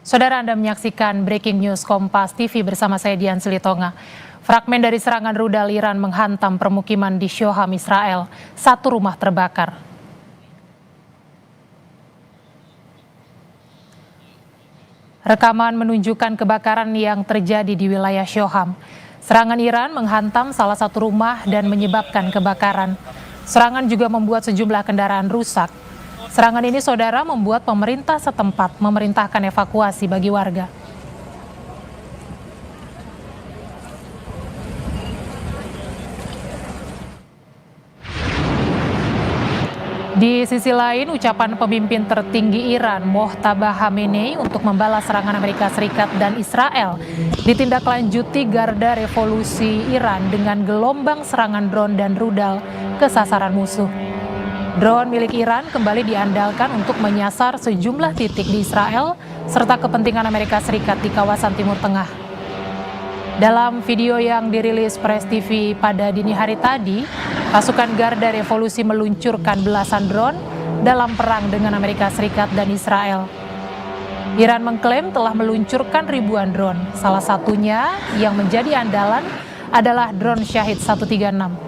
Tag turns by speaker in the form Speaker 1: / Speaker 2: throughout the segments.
Speaker 1: Saudara, Anda menyaksikan Breaking News Kompas TV bersama saya Dian Silitonga. Fragmen dari serangan rudal Iran menghantam permukiman di Shoham, Israel. Satu rumah terbakar. Rekaman menunjukkan kebakaran yang terjadi di wilayah Shoham. Serangan Iran menghantam salah satu rumah dan menyebabkan kebakaran. Serangan juga membuat sejumlah kendaraan rusak. Serangan ini, saudara, membuat pemerintah setempat memerintahkan evakuasi bagi warga. Di sisi lain, ucapan pemimpin tertinggi Iran, Mojtaba Khamenei, untuk membalas serangan Amerika Serikat dan Israel ditindaklanjuti Garda Revolusi Iran dengan gelombang serangan drone dan rudal ke sasaran musuh. Drone milik Iran kembali diandalkan untuk menyasar sejumlah titik di Israel serta kepentingan Amerika Serikat di kawasan Timur Tengah. Dalam video yang dirilis Press TV pada dini hari tadi, pasukan Garda Revolusi meluncurkan belasan drone dalam perang dengan Amerika Serikat dan Israel. Iran mengklaim telah meluncurkan ribuan drone, salah satunya yang menjadi andalan adalah drone Shahid 136.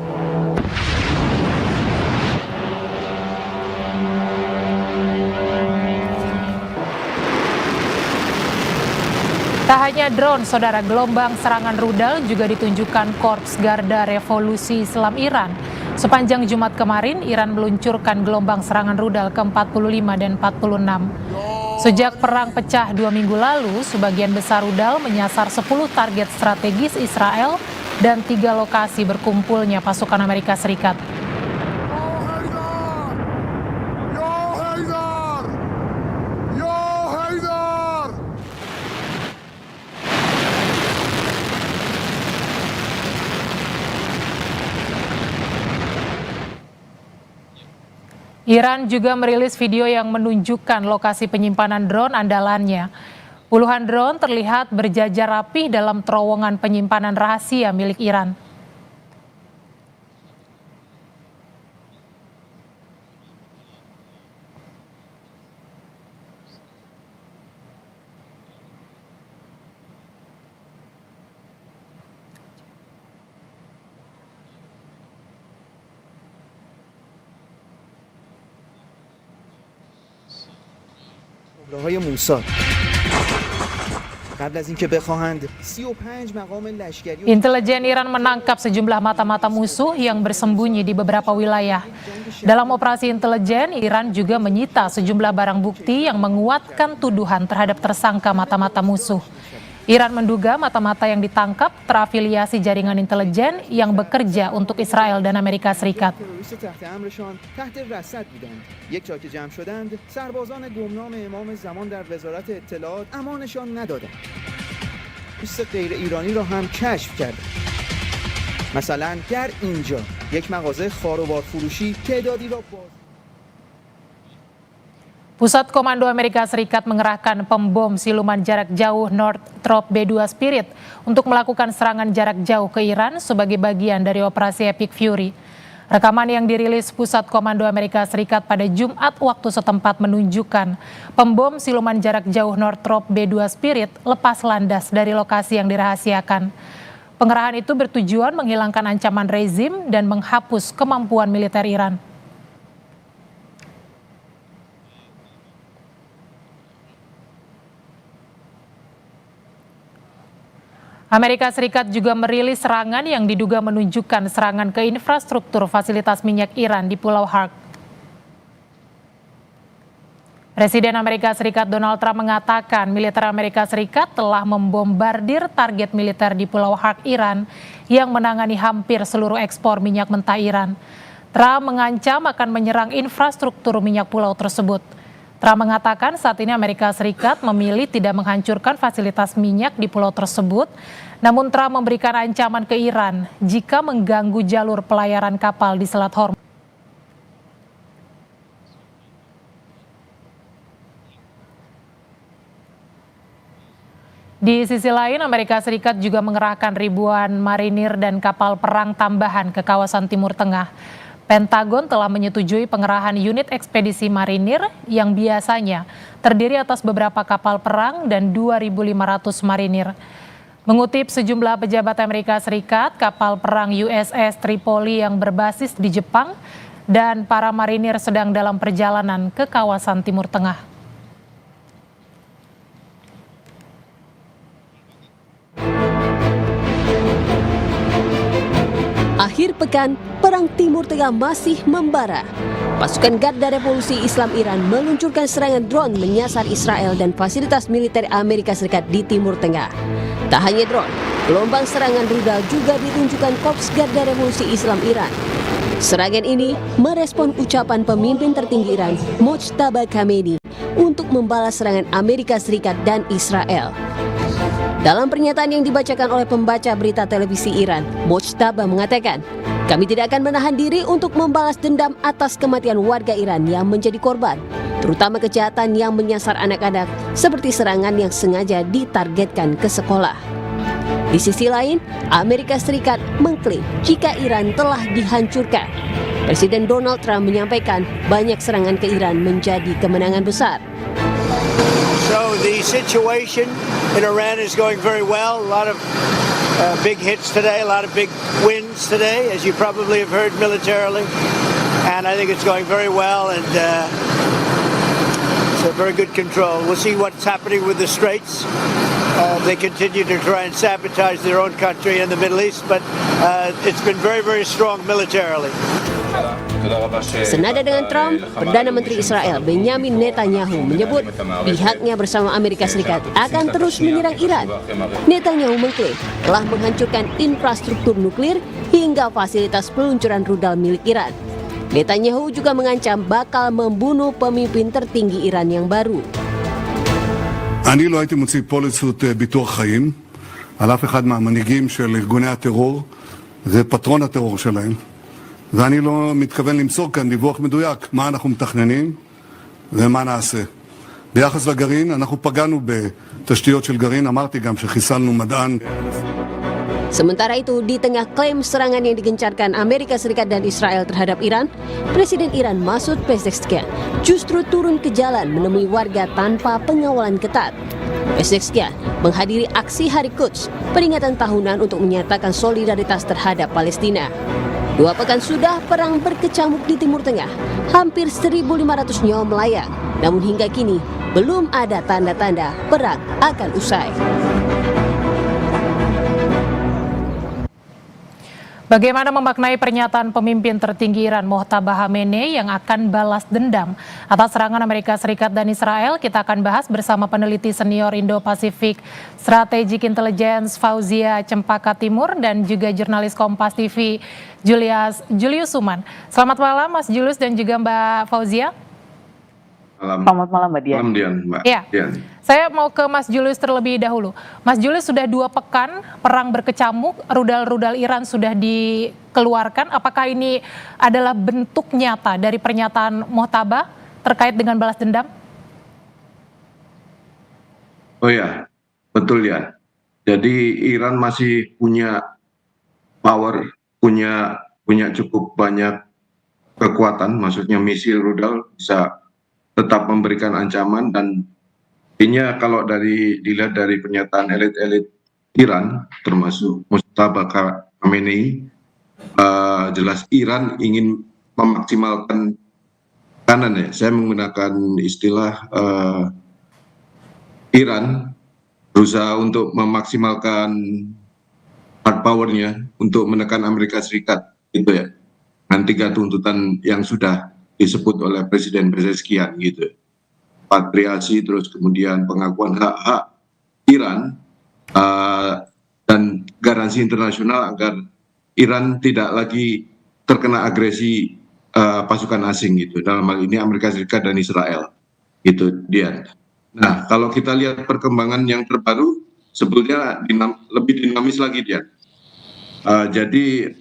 Speaker 1: Tak hanya drone, saudara, gelombang serangan rudal juga ditunjukkan Korps Garda Revolusi Islam Iran. Sepanjang Jumat kemarin, Iran meluncurkan gelombang serangan rudal ke-45 dan 46. Sejak perang pecah 2 minggu lalu, sebagian besar rudal menyasar 10 target strategis Israel dan 3 lokasi berkumpulnya pasukan Amerika Serikat. Iran juga merilis video yang menunjukkan lokasi penyimpanan drone andalannya. Puluhan drone terlihat berjajar rapi dalam terowongan penyimpanan rahasia milik Iran.
Speaker 2: های موساد قبل از اینکه بخواهند 35 مقام لشکری.
Speaker 1: Intelijen Iran menangkap sejumlah mata-mata musuh yang bersembunyi di beberapa wilayah. Dalam operasi intelijen, Iran juga menyita sejumlah barang bukti yang menguatkan tuduhan terhadap tersangka mata-mata musuh. Iran menduga mata-mata yang ditangkap terafiliasi jaringan intelijen yang bekerja untuk Israel dan Amerika Serikat.
Speaker 2: یک جا که جمع شدند سربازان گمنام امام زمان در وزارت اطلاعات امانشان ندادند. پوست غیر ایرانی را هم کشف کردند. مثلا در اینجا یک مغازه خاروبار فروشی تعدادی را باز.
Speaker 1: Pusat Komando Amerika Serikat mengerahkan pembom siluman jarak jauh Northrop B-2 Spirit untuk melakukan serangan jarak jauh ke Iran sebagai bagian dari operasi Epic Fury. Rekaman yang dirilis Pusat Komando Amerika Serikat pada Jumat waktu setempat menunjukkan pembom siluman jarak jauh Northrop B-2 Spirit lepas landas dari lokasi yang dirahasiakan. Pengerahan itu bertujuan menghilangkan ancaman rezim dan menghapus kemampuan militer Iran. Amerika Serikat juga merilis serangan yang diduga menunjukkan serangan ke infrastruktur fasilitas minyak Iran di Pulau Hark. Presiden Amerika Serikat Donald Trump mengatakan militer Amerika Serikat telah membombardir target militer di Pulau Hark, Iran, yang menangani hampir seluruh ekspor minyak mentah Iran. Trump mengancam akan menyerang infrastruktur minyak pulau tersebut. Trump mengatakan saat ini Amerika Serikat memilih tidak menghancurkan fasilitas minyak di pulau tersebut, namun Trump memberikan ancaman ke Iran jika mengganggu jalur pelayaran kapal di Selat Hormuz. Di sisi lain, Amerika Serikat juga mengerahkan ribuan marinir dan kapal perang tambahan ke kawasan Timur Tengah. Pentagon telah menyetujui pengerahan unit ekspedisi marinir yang biasanya terdiri atas beberapa kapal perang dan 2.500 marinir. Mengutip sejumlah pejabat Amerika Serikat, kapal perang USS Tripoli yang berbasis di Jepang dan para marinir sedang dalam perjalanan ke kawasan Timur Tengah.
Speaker 3: Akhir pekan, Perang Timur Tengah masih membara. Pasukan Garda Revolusi Islam Iran meluncurkan serangan drone menyasar Israel dan fasilitas militer Amerika Serikat di Timur Tengah. Tak hanya drone, gelombang serangan rudal juga ditunjukkan Korps Garda Revolusi Islam Iran. Serangan ini merespon ucapan pemimpin tertinggi Iran, Mojtaba Khamenei, untuk membalas serangan Amerika Serikat dan Israel. Dalam pernyataan yang dibacakan oleh pembaca berita televisi Iran, Mojtaba mengatakan, "Kami tidak akan menahan diri untuk membalas dendam atas kematian warga Iran yang menjadi korban, terutama kejahatan yang menyasar anak-anak seperti serangan yang sengaja ditargetkan ke sekolah." Di sisi lain, Amerika Serikat mengklaim jika Iran telah dihancurkan. Presiden Donald Trump menyampaikan banyak serangan ke Iran menjadi kemenangan besar.
Speaker 4: So the situation in Iran is going very well. A lot of big hits today, a lot of big wins today, as you probably have heard militarily. And I think it's going very well, and it's a very good control. We'll see what's happening with the Straits. They continue to try and sabotage their own country in the Middle East, but it's been very, very strong militarily.
Speaker 3: Senada dengan Trump, Perdana Menteri Israel Benjamin Netanyahu menyebut pihaknya bersama Amerika Serikat akan terus menyerang Iran. Netanyahu mengklaim telah menghancurkan infrastruktur nuklir hingga fasilitas peluncuran rudal milik Iran. Netanyahu juga mengancam bakal membunuh pemimpin tertinggi Iran yang baru.
Speaker 5: אני לא הייתי מוציא פוליסות ביטוח חיים על אף אחד מהמנהיגים של ארגוני הטרור, זה פטרון הטרור שלהם. ואני לא מתכוון למסור כאן דיווח מדויק מה אנחנו מתכננים ומה נעשה. ביחס לגרעין, אנחנו פגענו בתשתיות של גרעין, אמרתי גם שחיסלנו מדען.
Speaker 3: Sementara itu, di tengah klaim serangan yang digencarkan Amerika Serikat dan Israel terhadap Iran, Presiden Iran Masoud Pezeshkian justru turun ke jalan menemui warga tanpa pengawalan ketat. Pezeshkian menghadiri aksi Hari Quds, peringatan tahunan untuk menyatakan solidaritas terhadap Palestina. 2 pekan sudah perang berkecamuk di Timur Tengah, hampir 1.500 nyawa melayang, namun hingga kini belum ada tanda-tanda perang akan usai.
Speaker 1: Bagaimana memaknai pernyataan pemimpin tertinggi Iran Mojtaba Khamenei yang akan balas dendam atas serangan Amerika Serikat dan Israel? Kita akan bahas bersama peneliti senior Indo-Pasifik Strategic Intelligence Fauzia Cempaka Timur dan juga jurnalis Kompas TV Julius Suman. Selamat malam Mas Julius dan juga Mbak Fauzia.
Speaker 6: Selamat malam Mbak Dian.
Speaker 7: Malam Dian, Mbak.
Speaker 1: Ya, saya mau ke Mas Julius terlebih dahulu. Mas Julius, sudah 2 pekan perang berkecamuk, rudal-rudal Iran sudah dikeluarkan. Apakah ini adalah bentuk nyata dari pernyataan Mojtaba terkait dengan balas dendam?
Speaker 7: Oh ya, betul ya. Jadi Iran masih punya power, punya cukup banyak kekuatan, maksudnya misil rudal bisa tetap memberikan ancaman, dan intinya kalau dilihat dari pernyataan elit-elit Iran termasuk Mojtaba Khamenei, jelas Iran ingin memaksimalkan kanan ya. Saya menggunakan istilah Iran berusaha untuk memaksimalkan hard powernya untuk menekan Amerika Serikat gitu ya. Dengan 3 tuntutan yang sudah disebut oleh Presiden Pezeshkian gitu, repatriasi, terus kemudian pengakuan hak-hak Iran dan garansi internasional agar Iran tidak lagi terkena agresi pasukan asing gitu, dalam hal ini Amerika Serikat dan Israel gitu dia. Nah, kalau kita lihat perkembangan yang terbaru sebetulnya lebih dinamis lagi dia. Jadi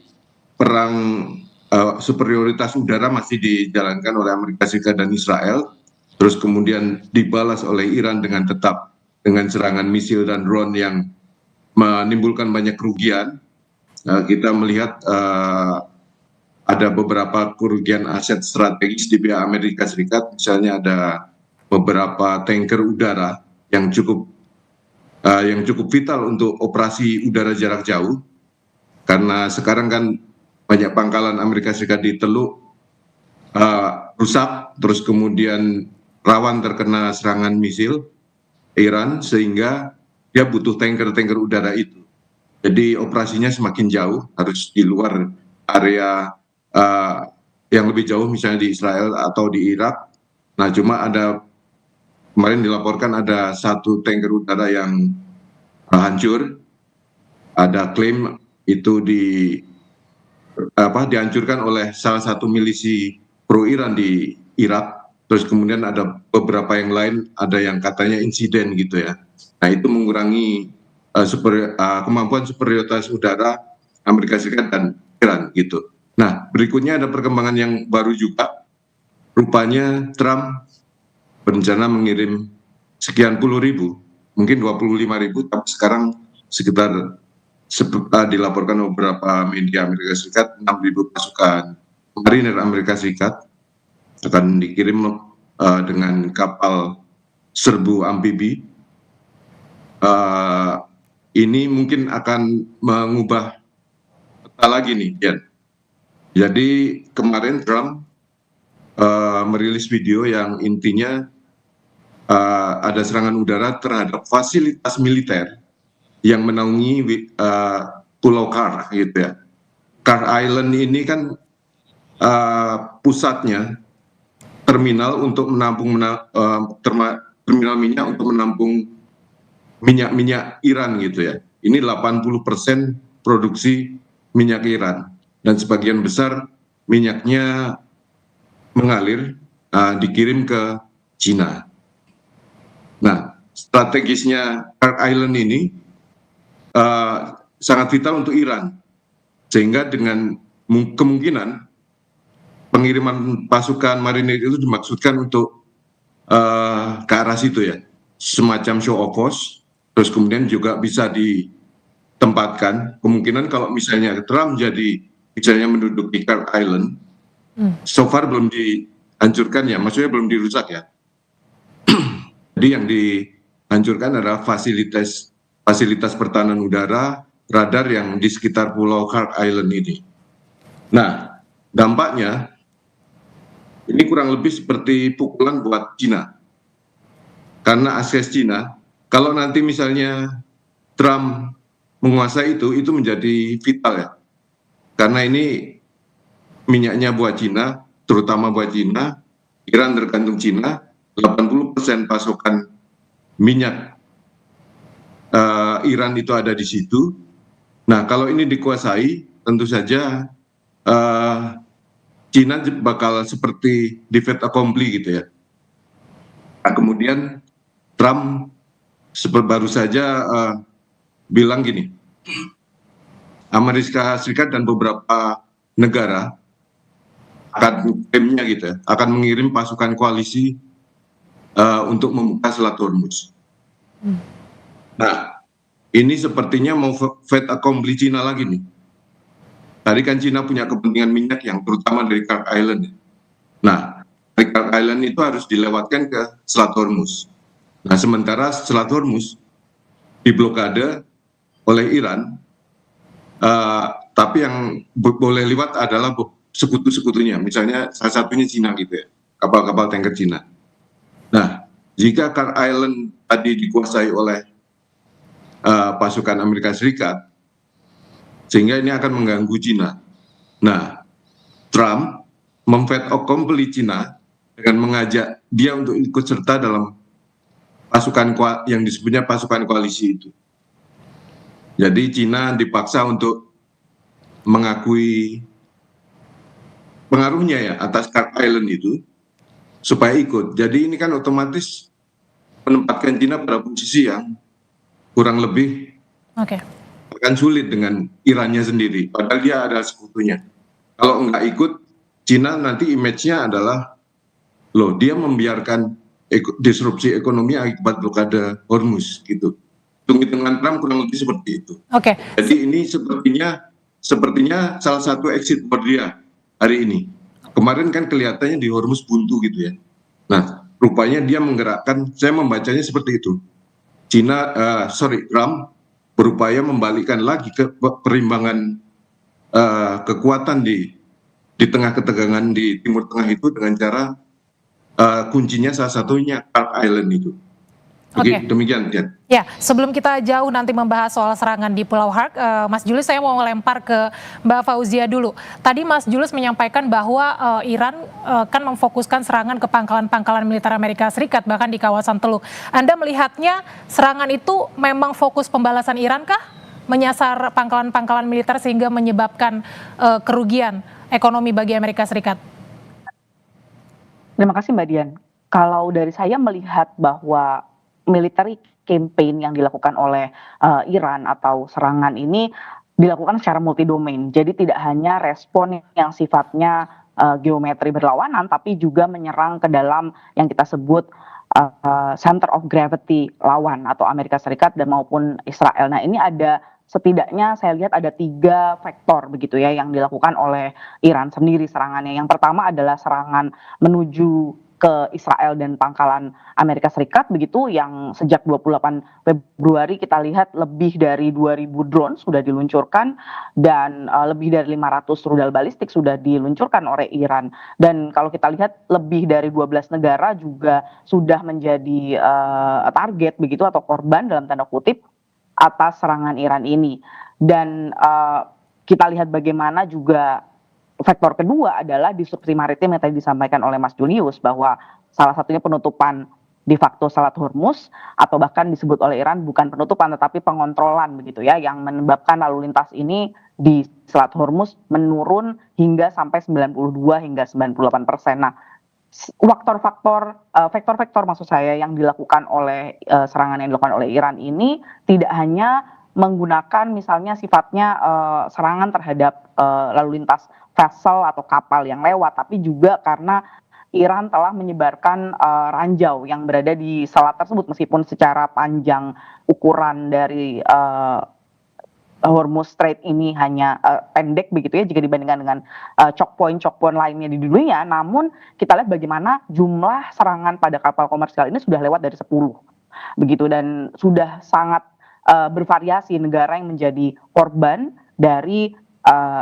Speaker 7: perang superioritas udara masih dijalankan oleh Amerika Serikat dan Israel, terus kemudian dibalas oleh Iran dengan tetap dengan serangan misil dan drone yang menimbulkan banyak kerugian. Kita melihat ada beberapa kerugian aset strategis di pihak Amerika Serikat, misalnya ada beberapa tanker udara yang cukup vital untuk operasi udara jarak jauh, karena sekarang kan banyak pangkalan Amerika Serikat di Teluk rusak, terus kemudian rawan terkena serangan misil Iran, sehingga dia butuh tanker-tanker udara itu. Jadi operasinya semakin jauh, harus di luar area yang lebih jauh, misalnya di Israel atau di Irak. Nah, cuma kemarin dilaporkan ada satu tanker udara yang hancur. Ada klaim itu dihancurkan oleh salah satu milisi pro Iran di Irak. Terus kemudian ada beberapa yang lain, ada yang katanya insiden gitu ya. Nah, itu mengurangi kemampuan superioritas udara Amerika Serikat dan Iran gitu. Nah, berikutnya ada perkembangan yang baru juga. Rupanya Trump berencana mengirim sekian puluh ribu, mungkin 25.000, tapi sekarang sekitar dilaporkan beberapa media Amerika Serikat 6.000 pasukan marinir Amerika Serikat akan dikirim dengan kapal serbu amfibi. Ini mungkin akan mengubah peta lagi nih, Jan. Jadi kemarin Trump merilis video yang intinya ada serangan udara terhadap fasilitas militer yang menaungi Pulau Carr gitu ya. Carr Island ini kan pusatnya terminal untuk menampung terminal minyak untuk menampung minyak Iran gitu ya. Ini 80% produksi minyak Iran, dan sebagian besar minyaknya mengalir dikirim ke Cina. Nah, strategisnya Carr Island ini sangat vital untuk Iran, sehingga dengan kemungkinan pengiriman pasukan marinir itu dimaksudkan untuk ke arah situ ya, semacam show of force. Terus kemudian juga bisa ditempatkan kemungkinan kalau misalnya Trump jadi misalnya menduduki Carr Island, so far belum dihancurkan ya, maksudnya belum dirusak ya. Jadi yang dihancurkan adalah fasilitas pertahanan udara, radar yang di sekitar Pulau Carr Island ini. Nah, dampaknya ini kurang lebih seperti pukulan buat Cina. Karena akses Cina, kalau nanti misalnya Trump menguasai itu menjadi vital ya. Karena ini minyaknya buat Cina, terutama buat Cina, Iran tergantung Cina, 80% pasokan minyak Iran itu ada di situ. Nah, kalau ini dikuasai, tentu saja Cina bakal seperti di fait accompli gitu ya. Nah, kemudian Trump baru saja bilang gini, Amerika Serikat dan beberapa negara akan klaimnya gitu ya, akan mengirim pasukan koalisi untuk membuka Selat Hormuz. Nah, ini sepertinya mau fait accompli Cina lagi nih. Tadi kan Cina punya kepentingan minyak yang terutama dari Carr Island. Nah, dari Carr Island itu harus dilewatkan ke Selat Hormuz. Nah, sementara Selat Hormuz diblokade oleh Iran, tapi yang boleh lewat adalah sekutu-sekutunya, misalnya salah satunya Cina gitu ya, kapal-kapal tanker Cina. Nah, jika Carr Island tadi dikuasai oleh pasukan Amerika Serikat, sehingga ini akan mengganggu Cina. Nah, Trump memfait accompli Cina dengan mengajak dia untuk ikut serta dalam pasukan yang disebutnya pasukan koalisi itu. Jadi Cina dipaksa untuk mengakui pengaruhnya ya atas Carr Island itu supaya ikut. Jadi ini kan otomatis menempatkan Cina pada posisi yang kurang lebih akan sulit dengan Irannya sendiri, padahal dia adalah sekutunya. Kalau nggak ikut, Cina nanti image-nya adalah, loh dia membiarkan disrupsi ekonomi akibat blokade Hormuz gitu. Hitung-hitungan Trump kurang lebih seperti itu. Jadi ini sepertinya salah satu exit buat dia hari ini. Kemarin kan kelihatannya di Hormuz buntu gitu ya. Nah, rupanya dia menggerakkan, saya membacanya seperti itu. Trump berupaya membalikkan lagi ke perimbangan kekuatan di tengah ketegangan di Timur Tengah itu dengan cara kuncinya salah satunya Park Island itu. Demikian, Dian.
Speaker 1: Ya, sebelum kita jauh nanti membahas soal serangan di Pulau Hark, Mas Julius, saya mau lempar ke Mbak Fauzia dulu. Tadi Mas Julius menyampaikan bahwa Iran kan memfokuskan serangan ke pangkalan-pangkalan militer Amerika Serikat, bahkan di kawasan Teluk. Anda melihatnya serangan itu memang fokus pembalasan Iran kah? Menyasar pangkalan-pangkalan militer sehingga menyebabkan kerugian ekonomi bagi Amerika Serikat?
Speaker 6: Terima kasih Mbak Dian. Kalau dari saya melihat bahwa military campaign yang dilakukan oleh Iran atau serangan ini dilakukan secara multidomain. Jadi tidak hanya respon yang sifatnya geometri berlawanan, tapi juga menyerang ke dalam yang kita sebut center of gravity lawan atau Amerika Serikat dan maupun Israel. Nah, ini ada setidaknya saya lihat ada 3 faktor begitu ya yang dilakukan oleh Iran sendiri serangannya. Yang pertama adalah serangan menuju ke Israel dan pangkalan Amerika Serikat begitu yang sejak 28 Februari kita lihat lebih dari 2.000 drone sudah diluncurkan dan lebih dari 500 rudal balistik sudah diluncurkan oleh Iran. Dan kalau kita lihat lebih dari 12 negara juga sudah menjadi target begitu atau korban dalam tanda kutip atas serangan Iran ini. Dan kita lihat bagaimana juga faktor kedua adalah disrupsi maritim yang tadi disampaikan oleh Mas Julius bahwa salah satunya penutupan de facto Selat Hormuz atau bahkan disebut oleh Iran bukan penutupan tetapi pengontrolan begitu ya yang menyebabkan lalu lintas ini di Selat Hormuz menurun hingga sampai 92 hingga 98%. Nah, faktor-faktor maksud saya yang dilakukan oleh serangan yang dilakukan oleh Iran ini tidak hanya menggunakan misalnya sifatnya serangan terhadap lalu lintas vessel atau kapal yang lewat, tapi juga karena Iran telah menyebarkan ranjau yang berada di selat tersebut meskipun secara panjang ukuran dari Hormuz Strait ini hanya pendek begitu ya jika dibandingkan dengan choke point lainnya di dunia, namun kita lihat bagaimana jumlah serangan pada kapal komersial ini sudah lewat dari 10 begitu dan sudah sangat bervariasi negara yang menjadi korban dari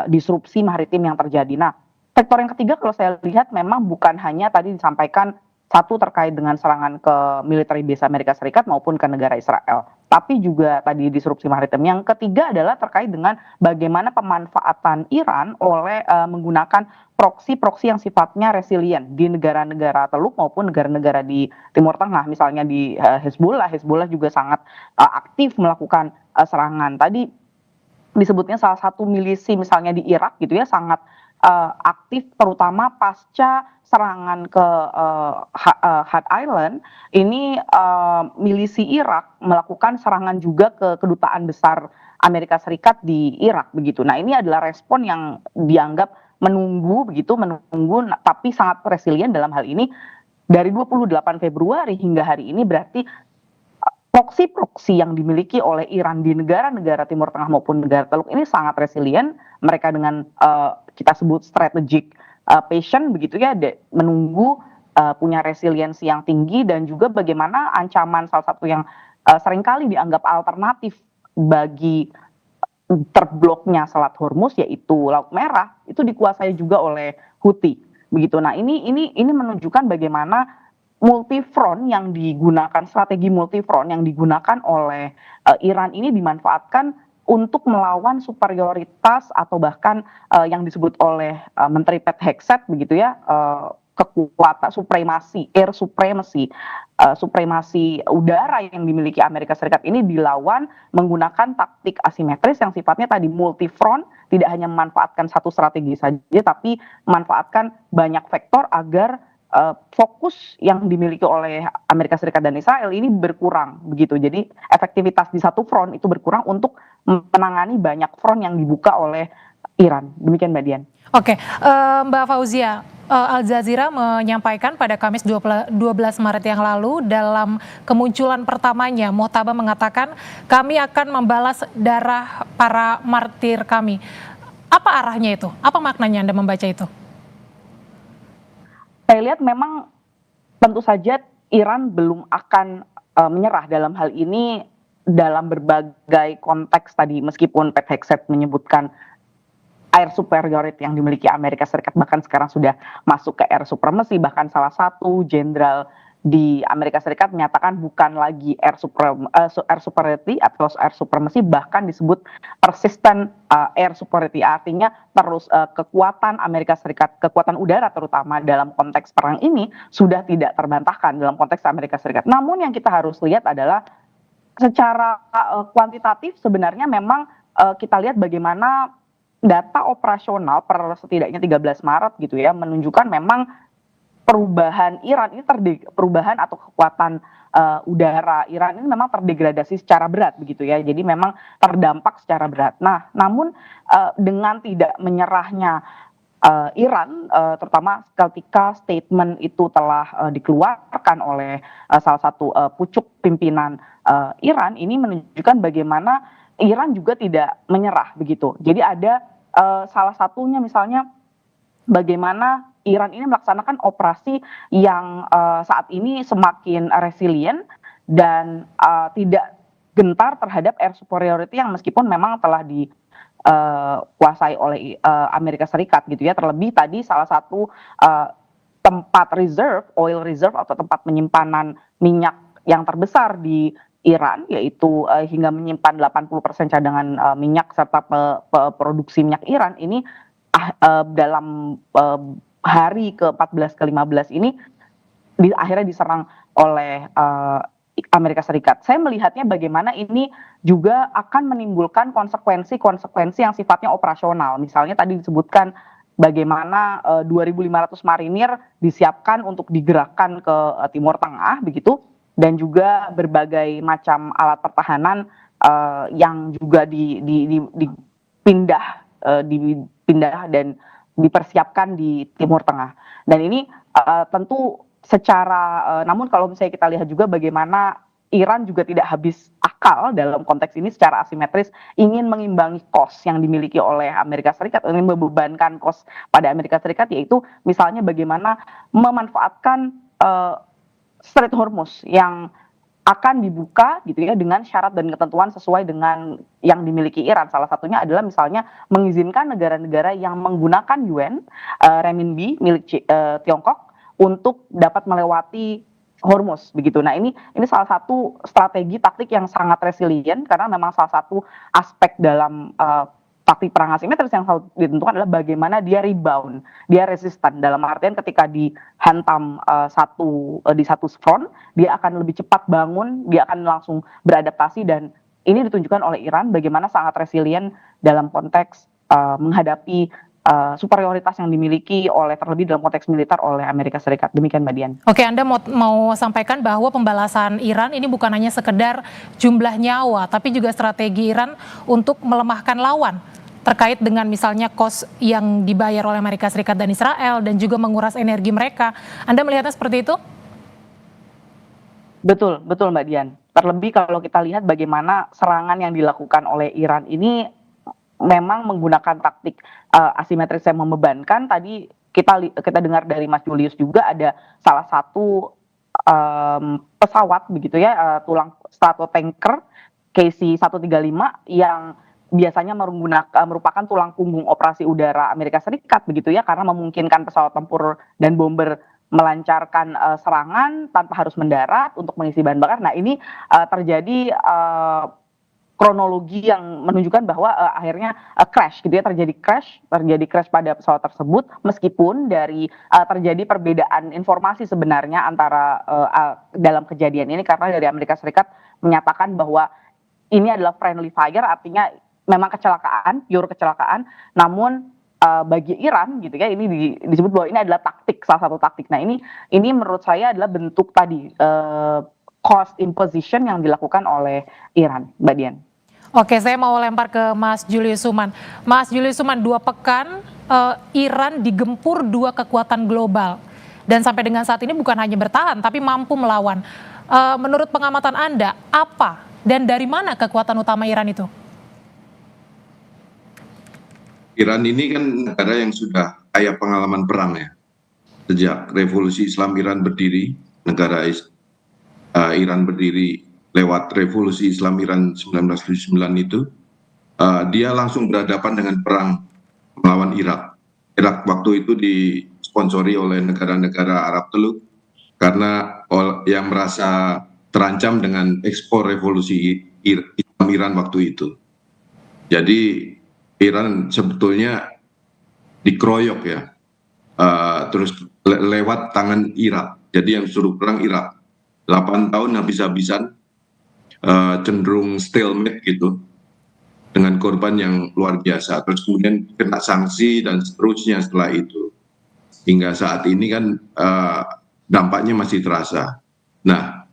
Speaker 6: disrupsi maritim yang terjadi. Nah, faktor yang ketiga kalau saya lihat memang bukan hanya tadi disampaikan satu terkait dengan serangan ke military base Amerika Serikat maupun ke negara Israel, tapi juga tadi disrupsi maritim. Yang ketiga adalah terkait dengan bagaimana pemanfaatan Iran oleh menggunakan proksi yang sifatnya resilient di negara-negara Teluk maupun negara-negara di Timur Tengah, misalnya di Hezbollah juga sangat aktif melakukan serangan. Tadi disebutnya salah satu milisi misalnya di Irak gitu ya sangat aktif terutama pasca serangan ke Hat Island ini milisi Irak melakukan serangan juga ke kedutaan besar Amerika Serikat di Irak begitu. Nah, ini adalah respon yang dianggap menunggu tapi sangat resilient dalam hal ini dari 28 Februari hingga hari ini berarti proksi yang dimiliki oleh Iran di negara-negara Timur Tengah maupun negara Teluk ini sangat resilient. Mereka dengan kita sebut strategic patient begitu ya, menunggu punya resiliensi yang tinggi dan juga bagaimana ancaman salah satu yang seringkali dianggap alternatif bagi terbloknya Selat Hormuz yaitu Laut Merah itu dikuasai juga oleh Houthi begitu. Nah, ini menunjukkan bagaimana strategi multifront yang digunakan oleh Iran ini dimanfaatkan untuk melawan superioritas atau bahkan yang disebut oleh Menteri Pete Hegseth begitu ya kekuatan supremasi udara yang dimiliki Amerika Serikat ini dilawan menggunakan taktik asimetris yang sifatnya tadi multifront, tidak hanya memanfaatkan satu strategi saja tapi memanfaatkan banyak faktor agar fokus yang dimiliki oleh Amerika Serikat dan Israel ini berkurang begitu. Jadi efektivitas di satu front itu berkurang untuk menangani banyak front yang dibuka oleh Iran. Demikian Mbak Dian.
Speaker 1: Oke, Mbak Fauzia, Al Jazeera menyampaikan pada Kamis 12 Maret yang lalu dalam kemunculan pertamanya, Muhtaba mengatakan kami akan membalas darah para martir kami. Apa arahnya itu? Apa maknanya Anda membaca itu?
Speaker 6: saya lihat memang tentu saja Iran belum akan menyerah dalam hal ini dalam berbagai konteks tadi, meskipun Pete Hegseth menyebutkan air superiority yang dimiliki Amerika Serikat bahkan sekarang sudah masuk ke air supremacy, bahkan salah satu jenderal di Amerika Serikat menyatakan bukan lagi air superiority atau air supremacy, bahkan disebut persistent air superiority, artinya terus kekuatan Amerika Serikat, kekuatan udara terutama dalam konteks perang ini sudah tidak terbantahkan dalam konteks Amerika Serikat. Namun yang kita harus lihat adalah secara kuantitatif sebenarnya memang kita lihat bagaimana data operasional per setidaknya 13 Maret gitu ya menunjukkan memang perubahan Iran ini perubahan atau kekuatan udara Iran ini memang terdegradasi secara berat begitu ya. Jadi memang terdampak secara berat. Nah, namun dengan tidak menyerahnya Iran, terutama ketika statement itu telah dikeluarkan oleh salah satu pucuk pimpinan Iran, ini menunjukkan bagaimana Iran juga tidak menyerah begitu. Jadi ada salah satunya misalnya bagaimana Iran ini melaksanakan operasi yang saat ini semakin resilient dan tidak gentar terhadap air superiority yang meskipun memang telah dikuasai oleh Amerika Serikat gitu ya. Terlebih tadi salah satu tempat oil reserve atau tempat penyimpanan minyak yang terbesar di Iran, yaitu hingga menyimpan 80% cadangan minyak serta produksi minyak Iran ini dalam hari ke-14 ke-15 ini akhirnya diserang oleh Amerika Serikat. Saya melihatnya bagaimana ini juga akan menimbulkan konsekuensi yang sifatnya operasional. Misalnya tadi disebutkan bagaimana 2.500 marinir disiapkan untuk digerakkan ke Timur Tengah begitu, dan juga berbagai macam alat pertahanan yang juga dipindah dan dipersiapkan di Timur Tengah. Dan ini tentu namun kalau misalnya kita lihat juga bagaimana Iran juga tidak habis akal dalam konteks ini secara asimetris, ingin mengimbangi cost yang dimiliki oleh Amerika Serikat, ingin membebankan cost pada Amerika Serikat, yaitu misalnya bagaimana memanfaatkan Strait Hormuz yang akan dibuka gitu ya dengan syarat dan ketentuan sesuai dengan yang dimiliki Iran. Salah satunya adalah misalnya mengizinkan negara-negara yang menggunakan yuan, renminbi milik Tiongkok untuk dapat melewati Hormuz begitu. Nah, ini salah satu strategi taktik yang sangat resilient karena memang salah satu aspek dalam taktik perang asimetris yang selalu ditentukan adalah bagaimana dia rebound, dia resisten. Dalam artian ketika dihantam di satu front, dia akan lebih cepat bangun, dia akan langsung beradaptasi, dan ini ditunjukkan oleh Iran bagaimana sangat resilient dalam konteks menghadapi superioritas yang dimiliki terlebih dalam konteks militer oleh Amerika Serikat. Demikian Mbak Dian.
Speaker 1: Oke, Anda mau sampaikan bahwa pembalasan Iran ini bukan hanya sekedar jumlah nyawa, tapi juga strategi Iran untuk melemahkan lawan terkait dengan misalnya cost yang dibayar oleh Amerika Serikat dan Israel dan juga menguras energi mereka. Anda melihatnya seperti itu?
Speaker 6: Betul Mbak Dian. Terlebih kalau kita lihat bagaimana serangan yang dilakukan oleh Iran ini memang menggunakan taktik asimetris yang membebankan. Tadi kita dengar dari Mas Julius juga ada salah satu pesawat begitu ya, tulang stratotanker KC-135 yang biasanya merupakan tulang punggung operasi udara Amerika Serikat begitu ya, karena memungkinkan pesawat tempur dan bomber melancarkan serangan tanpa harus mendarat untuk mengisi bahan bakar. Nah, ini terjadi kronologi yang menunjukkan bahwa akhirnya crash gitu ya, terjadi crash pada pesawat tersebut, meskipun terjadi perbedaan informasi sebenarnya antara dalam kejadian ini, karena dari Amerika Serikat menyatakan bahwa ini adalah friendly fire, artinya memang pure kecelakaan, namun bagi Iran gitu ya, ini disebut bahwa ini adalah salah satu taktik. Nah, ini menurut saya adalah bentuk tadi cost imposition yang dilakukan oleh Iran, Mbak Dian.
Speaker 1: Oke, saya mau lempar ke Mas Julius Suman. Mas Julius Suman, 2 pekan Iran digempur 2 kekuatan global, dan sampai dengan saat ini bukan hanya bertahan tapi mampu melawan. Menurut pengamatan Anda, apa dan dari mana kekuatan utama Iran itu?
Speaker 7: Iran ini kan negara yang sudah kaya pengalaman perang ya. sejak revolusi Islam Iran berdiri, Iran berdiri lewat revolusi Islam Iran 1979 itu, dia langsung berhadapan dengan perang melawan Irak. Irak waktu itu disponsori oleh negara-negara Arab Teluk karena yang merasa terancam dengan ekspor revolusi Islam Iran waktu itu. Jadi Iran sebetulnya dikeroyok ya, terus lewat tangan Irak. Jadi yang suruh perang Irak. 8 tahun habis-habisan, cenderung stalemate gitu, dengan korban yang luar biasa. Terus kemudian kena sanksi dan seterusnya setelah itu. Hingga saat ini kan dampaknya masih terasa. Nah,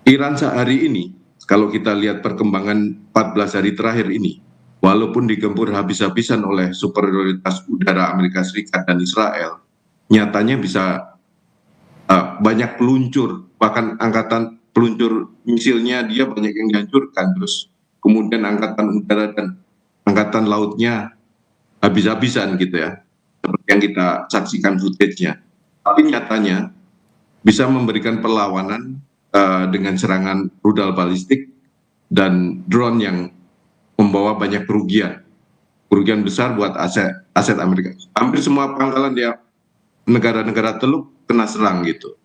Speaker 7: Iran sehari ini, kalau kita lihat perkembangan 14 hari terakhir ini, walaupun digempur habis-habisan oleh superioritas udara Amerika Serikat dan Israel, nyatanya bisa banyak peluncur, bahkan angkatan peluncur misilnya dia banyak yang dihancurkan, terus kemudian angkatan udara dan angkatan lautnya habis-habisan gitu ya, seperti yang kita saksikan footage-nya. Tapi nyatanya bisa memberikan perlawanan dengan serangan rudal balistik dan drone yang membawa banyak kerugian besar buat aset Amerika. Hampir semua pangkalan dia negara-negara Teluk kena serang gitu.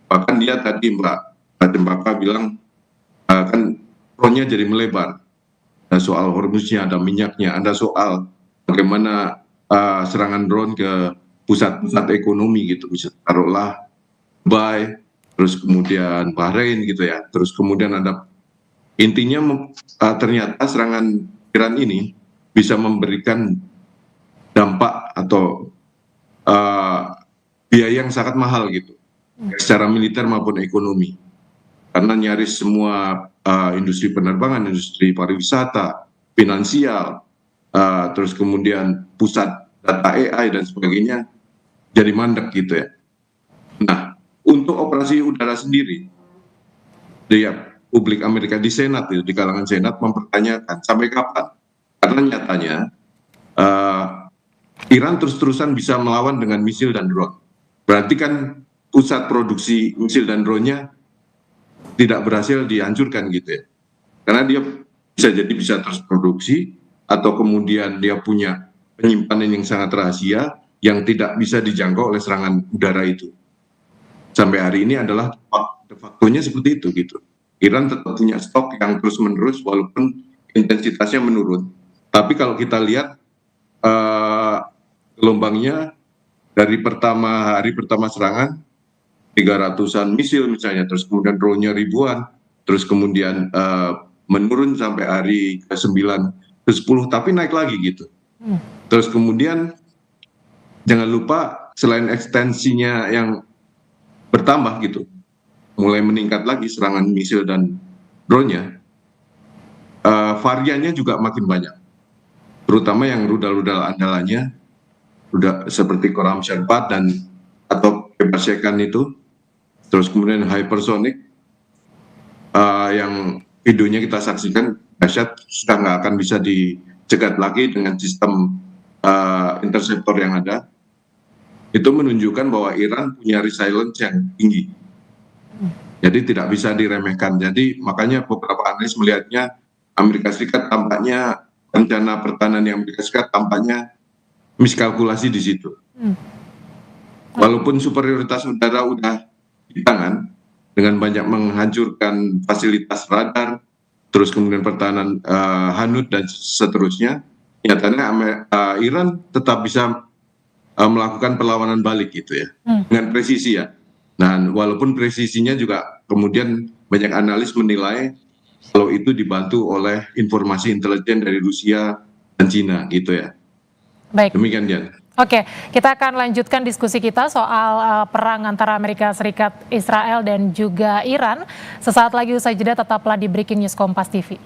Speaker 7: Bahkan dia tadi Mbak Cempaka bilang kan frontnya jadi melebar. Ada soal Hormuznya, ada minyaknya, ada soal bagaimana serangan drone ke pusat-pusat ekonomi gitu, bisa taruhlah Dubai, terus kemudian Bahrain gitu ya, terus kemudian ada intinya ternyata serangan Iran ini bisa memberikan dampak atau biaya yang sangat mahal gitu, secara militer maupun ekonomi, karena nyaris semua industri penerbangan, industri pariwisata, finansial, terus kemudian pusat data AI dan sebagainya jadi mandek gitu ya. Nah, untuk operasi udara sendiri, publik Amerika di Senat itu, di kalangan Senat mempertanyakan sampai kapan, karena nyatanya Iran terus-terusan bisa melawan dengan misil dan drone. Berarti kan pusat produksi misil dan drone-nya tidak berhasil dihancurkan gitu ya. Karena dia bisa terus produksi, atau kemudian dia punya penyimpanan yang sangat rahasia yang tidak bisa dijangkau oleh serangan udara itu. Sampai hari ini adalah de facto-nya seperti itu gitu. Iran tetap punya stok yang terus-menerus walaupun intensitasnya menurun. Tapi kalau kita lihat gelombangnya dari hari pertama serangan 300-an misil misalnya, terus kemudian drone-nya ribuan, terus kemudian menurun sampai hari ke-9, ke-10, tapi naik lagi gitu. Terus kemudian jangan lupa selain ekstensinya yang bertambah gitu, mulai meningkat lagi serangan misil dan drone-nya, variannya juga makin banyak, terutama yang rudal-rudal andalannya, seperti Khorram Sherpa dan atau Pebasekan itu, terus kemudian hypersonic yang videonya kita saksikan dahsyat, sudah nggak akan bisa dicegat lagi dengan sistem interceptor yang ada. Itu menunjukkan bahwa Iran punya resilience yang tinggi, jadi tidak bisa diremehkan. Jadi makanya beberapa analis melihatnya Amerika Serikat tampaknya, rencana pertahanan yang Amerika Serikat tampaknya miskalkulasi di situ. Walaupun superioritas udara udah di tangan dengan banyak menghancurkan fasilitas radar, terus kemudian pertahanan hanud dan seterusnya, nyatanya Iran tetap bisa melakukan perlawanan balik gitu ya, dengan presisi ya. Nah, walaupun presisinya juga kemudian banyak analis menilai kalau itu dibantu oleh informasi intelijen dari Rusia dan Cina gitu ya.
Speaker 1: Baik.
Speaker 7: Demikian Dian.
Speaker 1: Oke, kita akan lanjutkan diskusi kita soal perang antara Amerika Serikat, Israel, dan juga Iran. Sesaat lagi usai jeda, tetaplah di Breaking News Kompas TV.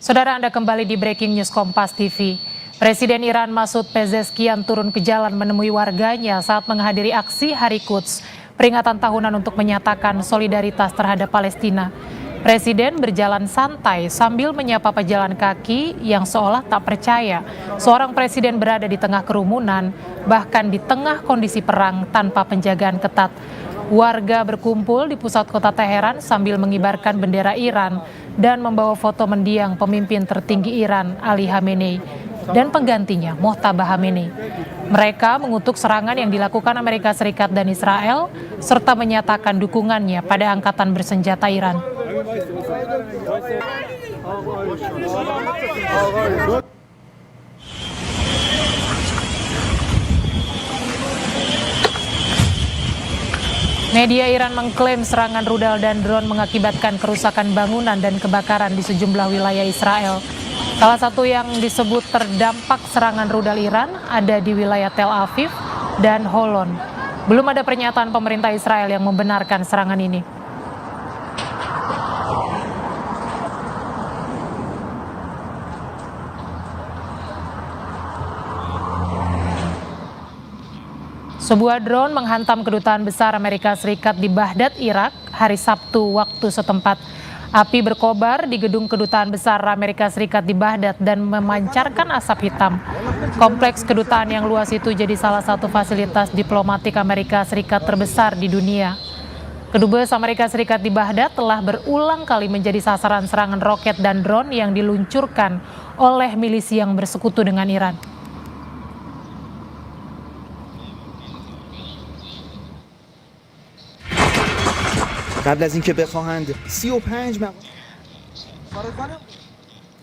Speaker 1: Saudara, Anda kembali di Breaking News Kompas TV. Presiden Iran Masoud Pezeshkian turun ke jalan menemui warganya saat menghadiri aksi Hari Quds, peringatan tahunan untuk menyatakan solidaritas terhadap Palestina. Presiden berjalan santai sambil menyapa pejalan kaki yang seolah tak percaya seorang presiden berada di tengah kerumunan, bahkan di tengah kondisi perang tanpa penjagaan ketat. Warga berkumpul di pusat kota Teheran sambil mengibarkan bendera Iran dan membawa foto mendiang pemimpin tertinggi Iran, Ali Khamenei, dan penggantinya, Mojtaba Khamenei. Mereka mengutuk serangan yang dilakukan Amerika Serikat dan Israel, serta menyatakan dukungannya pada angkatan bersenjata Iran. Media Iran mengklaim serangan rudal dan drone mengakibatkan kerusakan bangunan dan kebakaran di sejumlah wilayah Israel. Salah satu yang disebut terdampak serangan rudal Iran ada di wilayah Tel Aviv dan Holon. Belum ada pernyataan pemerintah Israel yang membenarkan serangan ini. Sebuah drone menghantam kedutaan besar Amerika Serikat di Baghdad, Irak, hari Sabtu waktu setempat. Api berkobar di gedung kedutaan besar Amerika Serikat di Baghdad dan memancarkan asap hitam. Kompleks kedutaan yang luas itu jadi salah satu fasilitas diplomatik Amerika Serikat terbesar di dunia. Kedubes Amerika Serikat di Baghdad telah berulang kali menjadi sasaran serangan roket dan drone yang diluncurkan oleh milisi yang bersekutu dengan Iran.
Speaker 2: قبل از اینکه بخواهند 35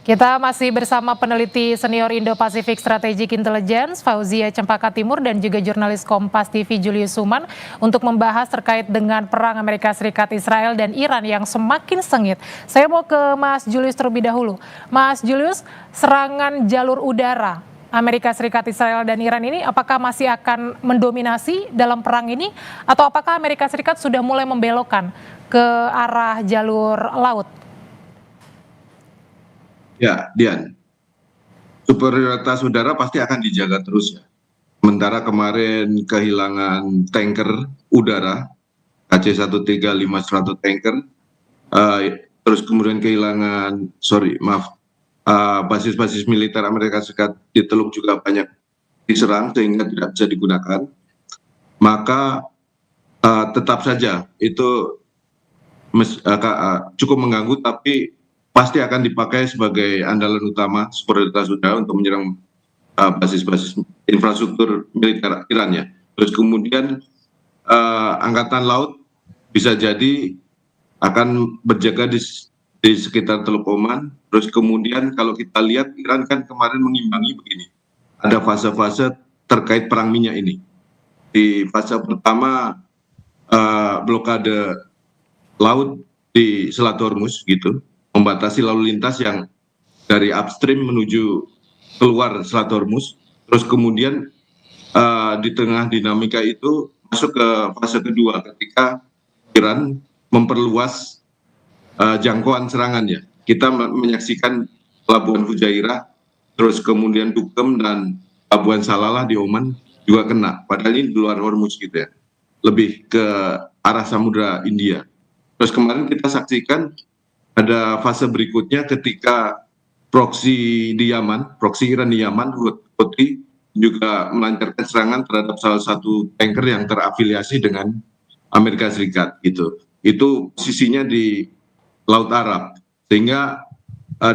Speaker 1: Kita masih bersama peneliti senior Indo-Pacific Strategic Intelligence, Fauzia Cempaka Timur, dan juga jurnalis Kompas TV Julius Suman untuk membahas terkait dengan perang Amerika Serikat, Israel, dan Iran yang semakin sengit. Saya mau ke Mas Julius terlebih dahulu. Mas Julius, serangan jalur udara Amerika Serikat, Israel, dan Iran ini apakah masih akan mendominasi dalam perang ini, atau apakah Amerika Serikat sudah mulai membelokkan ke arah jalur laut?
Speaker 7: Ya, Dian, superioritas udara pasti akan dijaga terus ya. Sementara kemarin kehilangan tanker udara, KC-135-100 tanker, terus kemudian kehilangan, basis-basis militer Amerika Serikat di Teluk juga banyak diserang sehingga tidak bisa digunakan. Maka tetap saja itu cukup mengganggu, tapi pasti akan dipakai sebagai andalan utama superioritas udara untuk menyerang basis-basis infrastruktur militer Iran ya. Terus kemudian angkatan laut bisa jadi akan berjaga di sekitar Teluk Oman. Terus kemudian kalau kita lihat Iran kan kemarin mengimbangi begini, ada fase-fase terkait perang minyak ini. Di fase pertama blokade laut di Selat Hormuz gitu, membatasi lalu lintas yang dari upstream menuju keluar Selat Hormuz. Terus kemudian di tengah dinamika itu masuk ke fase kedua ketika Iran memperluas jangkauan serangannya. Kita menyaksikan Pelabuhan Fujairah, terus kemudian Duqm dan Pelabuhan Salalah di Oman juga kena. Padahal ini di luar Hormuz gitu ya, lebih ke arah Samudra India. Terus kemarin kita saksikan ada fase berikutnya ketika proksi Iran di Yaman, Houthi juga melancarkan serangan terhadap salah satu tanker yang terafiliasi dengan Amerika Serikat gitu. Itu posisinya di Laut Arab, sehingga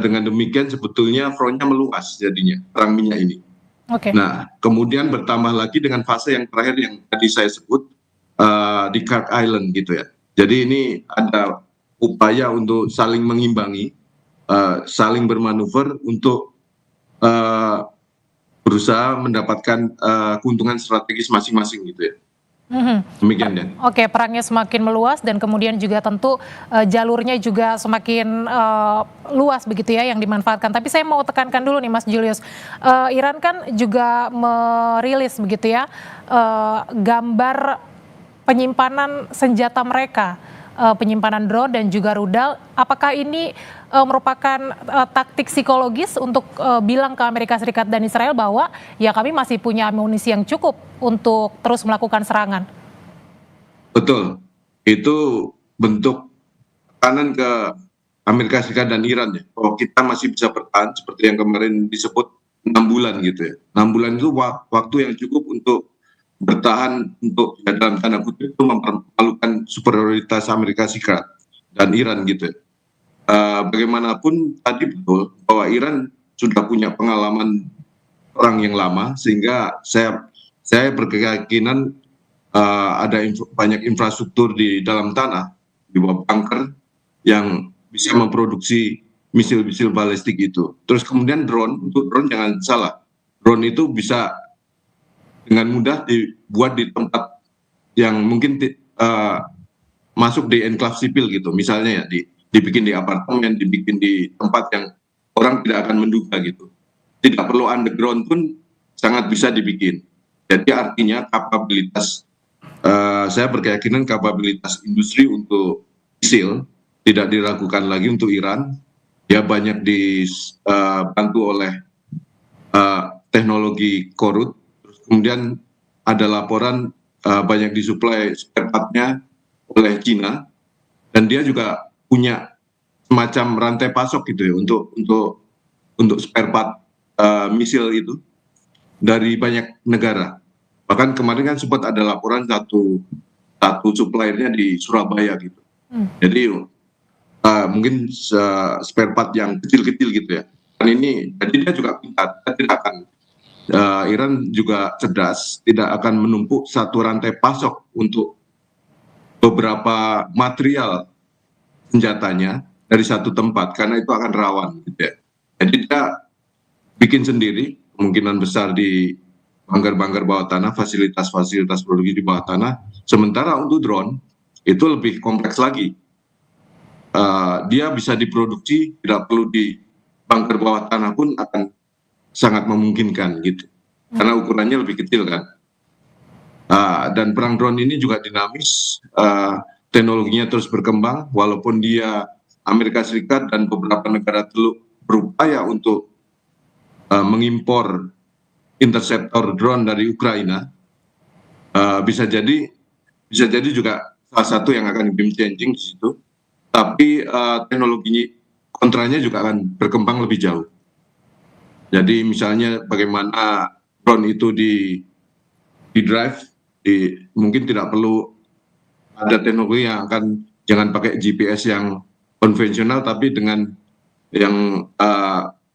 Speaker 7: dengan demikian sebetulnya frontnya meluas jadinya perang minyak ini.
Speaker 1: Okay.
Speaker 7: Nah, kemudian bertambah lagi dengan fase yang terakhir yang tadi saya sebut di Krak Island gitu ya. Jadi ini ada upaya untuk saling mengimbangi, saling bermanuver untuk berusaha mendapatkan keuntungan strategis masing-masing gitu ya. Demikian Dan.
Speaker 1: Oke, perangnya semakin meluas dan kemudian juga tentu jalurnya juga semakin luas begitu ya yang dimanfaatkan. Tapi saya mau tekankan dulu nih Mas Julius, Iran kan juga merilis begitu ya gambar penyimpanan senjata mereka, penyimpanan drone dan juga rudal. Apakah ini merupakan taktik psikologis untuk bilang ke Amerika Serikat dan Israel bahwa ya kami masih punya amunisi yang cukup untuk terus melakukan serangan.
Speaker 7: Betul, itu bentuk tekanan ke Amerika Serikat dan Iran ya, bahwa kita masih bisa bertahan seperti yang kemarin disebut 6 bulan gitu ya. 6 bulan itu waktu yang cukup untuk bertahan untuk ya, dalam tanda kutip itu mempermalukan superioritas Amerika Serikat dan Iran gitu ya. Bagaimanapun tadi betul bahwa Iran sudah punya pengalaman perang yang lama sehingga saya berkeyakinan ada banyak infrastruktur di dalam tanah di bawah bunker yang bisa memproduksi misil-misil balistik itu. Terus kemudian untuk drone jangan salah, drone itu bisa dengan mudah dibuat di tempat yang mungkin masuk di enklave sipil gitu, misalnya ya dibikin di apartemen, dibikin di tempat yang orang tidak akan menduga gitu. Tidak perlu underground pun sangat bisa dibikin. Jadi artinya kapabilitas saya berkeyakinan kapabilitas industri untuk misil tidak diragukan lagi untuk Iran. Dia banyak dibantu oleh teknologi Korut. Terus kemudian ada laporan banyak disuplai spare part-nya oleh Cina, dan dia juga punya semacam rantai pasok gitu ya untuk spare part misil itu dari banyak negara. Bahkan kemarin kan sempat ada laporan satu suppliernya di Surabaya gitu. Jadi mungkin spare part yang kecil-kecil gitu ya. Dan ini jadi dia juga pintar, tidak akan Iran juga cerdas, tidak akan menumpuk satu rantai pasok untuk beberapa material senjatanya dari satu tempat karena itu akan rawan gitu ya. Jadi dia bikin sendiri kemungkinan besar di bunker-bunker bawah tanah, fasilitas-fasilitas produksi di bawah tanah. Sementara untuk drone itu lebih kompleks lagi. Dia bisa diproduksi, tidak perlu di bunker bawah tanah pun akan sangat memungkinkan gitu. Karena ukurannya lebih kecil kan. Dan perang drone ini juga dinamis, teknologinya terus berkembang, walaupun dia Amerika Serikat dan beberapa negara teluk berupaya untuk mengimpor interceptor drone dari Ukraina, bisa jadi juga salah satu yang akan game changing di situ. Tapi teknologi kontranya juga akan berkembang lebih jauh. Jadi misalnya bagaimana drone itu di drive, mungkin tidak perlu ada teknologi yang akan jangan pakai GPS yang konvensional, tapi dengan yang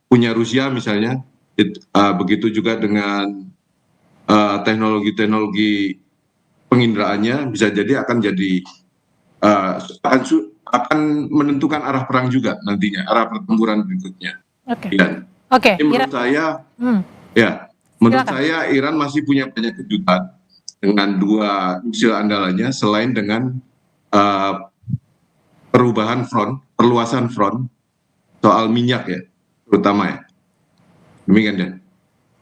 Speaker 7: punya Rusia misalnya. Begitu juga dengan teknologi penginderaannya bisa jadi akan menentukan arah perang juga nantinya, arah pertempuran berikutnya.
Speaker 1: Oke.
Speaker 7: Jadi menurut saya Iran masih punya banyak kejutan dengan 2 misil andalannya selain dengan perluasan front soal minyak ya terutama ya. Demikian ya.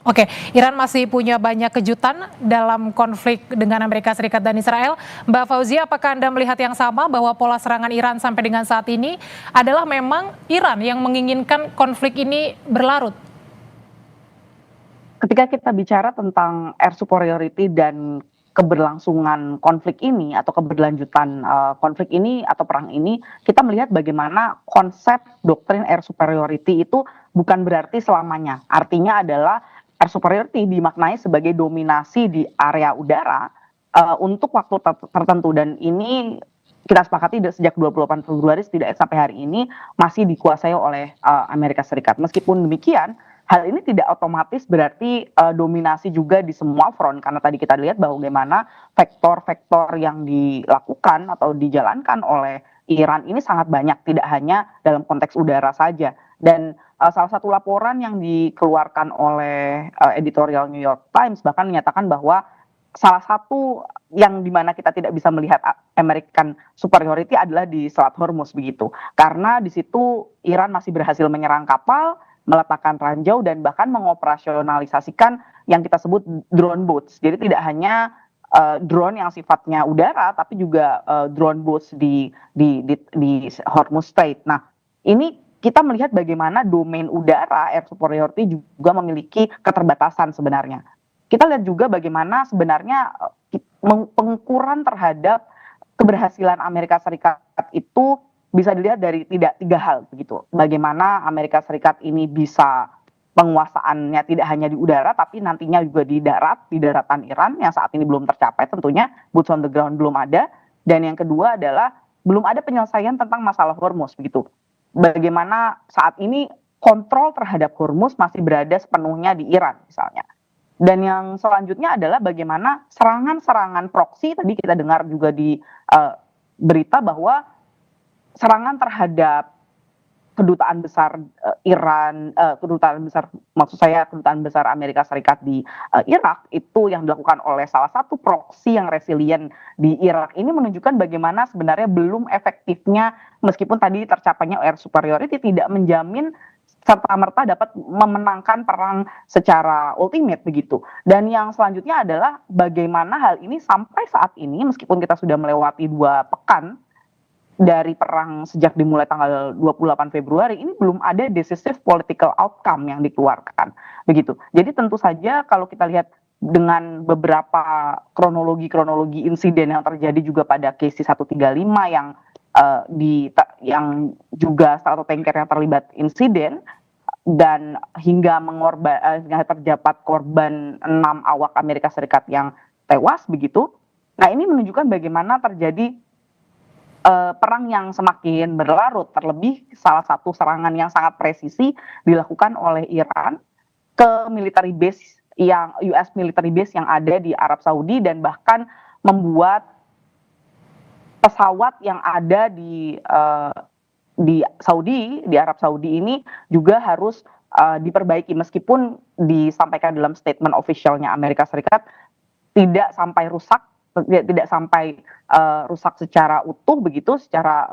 Speaker 1: Oke, Iran masih punya banyak kejutan dalam konflik dengan Amerika Serikat dan Israel. Mbak Fauzia, apakah Anda melihat yang sama bahwa pola serangan Iran sampai dengan saat ini adalah memang Iran yang menginginkan konflik ini berlarut?
Speaker 6: Ketika kita bicara tentang air superiority dan keberlangsungan konflik ini atau keberlanjutan konflik ini atau perang ini, kita melihat bagaimana konsep doktrin air superiority itu bukan berarti selamanya. Artinya adalah air superiority dimaknai sebagai dominasi di area udara untuk waktu tertentu, dan ini kita sepakati sejak 28 Februari setidaknya sampai hari ini masih dikuasai oleh Amerika Serikat. Meskipun demikian, hal ini tidak otomatis berarti dominasi juga di semua front, karena tadi kita lihat bahwa bagaimana vektor-vektor yang dilakukan atau dijalankan oleh Iran ini sangat banyak, tidak hanya dalam konteks udara saja. Dan salah satu laporan yang dikeluarkan oleh editorial New York Times bahkan menyatakan bahwa salah satu yang dimana kita tidak bisa melihat American superiority adalah di Selat Hormuz begitu, karena di situ Iran masih berhasil menyerang kapal, meletakkan ranjau, dan bahkan mengoperasionalisasikan yang kita sebut drone boats. Jadi tidak hanya drone yang sifatnya udara, tapi juga drone boats di Hormuz Strait. Nah, ini kita melihat bagaimana domain udara air superiority juga memiliki keterbatasan sebenarnya. Kita lihat juga bagaimana sebenarnya pengukuran terhadap keberhasilan Amerika Serikat itu bisa dilihat dari tiga hal begitu. Bagaimana Amerika Serikat ini bisa penguasaannya tidak hanya di udara tapi nantinya juga di daratan Iran yang saat ini belum tercapai tentunya, boots on the ground belum ada. Dan yang kedua adalah belum ada penyelesaian tentang masalah Hormuz begitu. Bagaimana saat ini kontrol terhadap Hormuz masih berada sepenuhnya di Iran misalnya. Dan yang selanjutnya adalah bagaimana serangan-serangan proksi, tadi kita dengar juga di berita bahwa serangan terhadap kedutaan besar Iran, kedutaan besar Amerika Serikat di Irak itu yang dilakukan oleh salah satu proksi yang resilient di Irak ini menunjukkan bagaimana sebenarnya belum efektifnya meskipun tadi tercapainya air superiority tidak menjamin serta-merta dapat memenangkan perang secara ultimate begitu. Dan yang selanjutnya adalah bagaimana hal ini sampai saat ini meskipun kita sudah melewati 2 pekan dari perang sejak dimulai tanggal 28 Februari ini belum ada decisive political outcome yang dikeluarkan begitu. Jadi tentu saja kalau kita lihat dengan beberapa kronologi insiden yang terjadi juga pada KC-135 yang juga salah satu tanker yang terlibat insiden dan hingga terdapat korban 6 awak Amerika Serikat yang tewas begitu. Nah ini menunjukkan bagaimana terjadi perang yang semakin berlarut, terlebih salah satu serangan yang sangat presisi dilakukan oleh Iran ke military base yang US military base yang ada di Arab Saudi dan bahkan membuat pesawat yang ada di Arab Saudi ini juga harus diperbaiki meskipun disampaikan dalam statement officialnya Amerika Serikat tidak sampai rusak secara utuh begitu, secara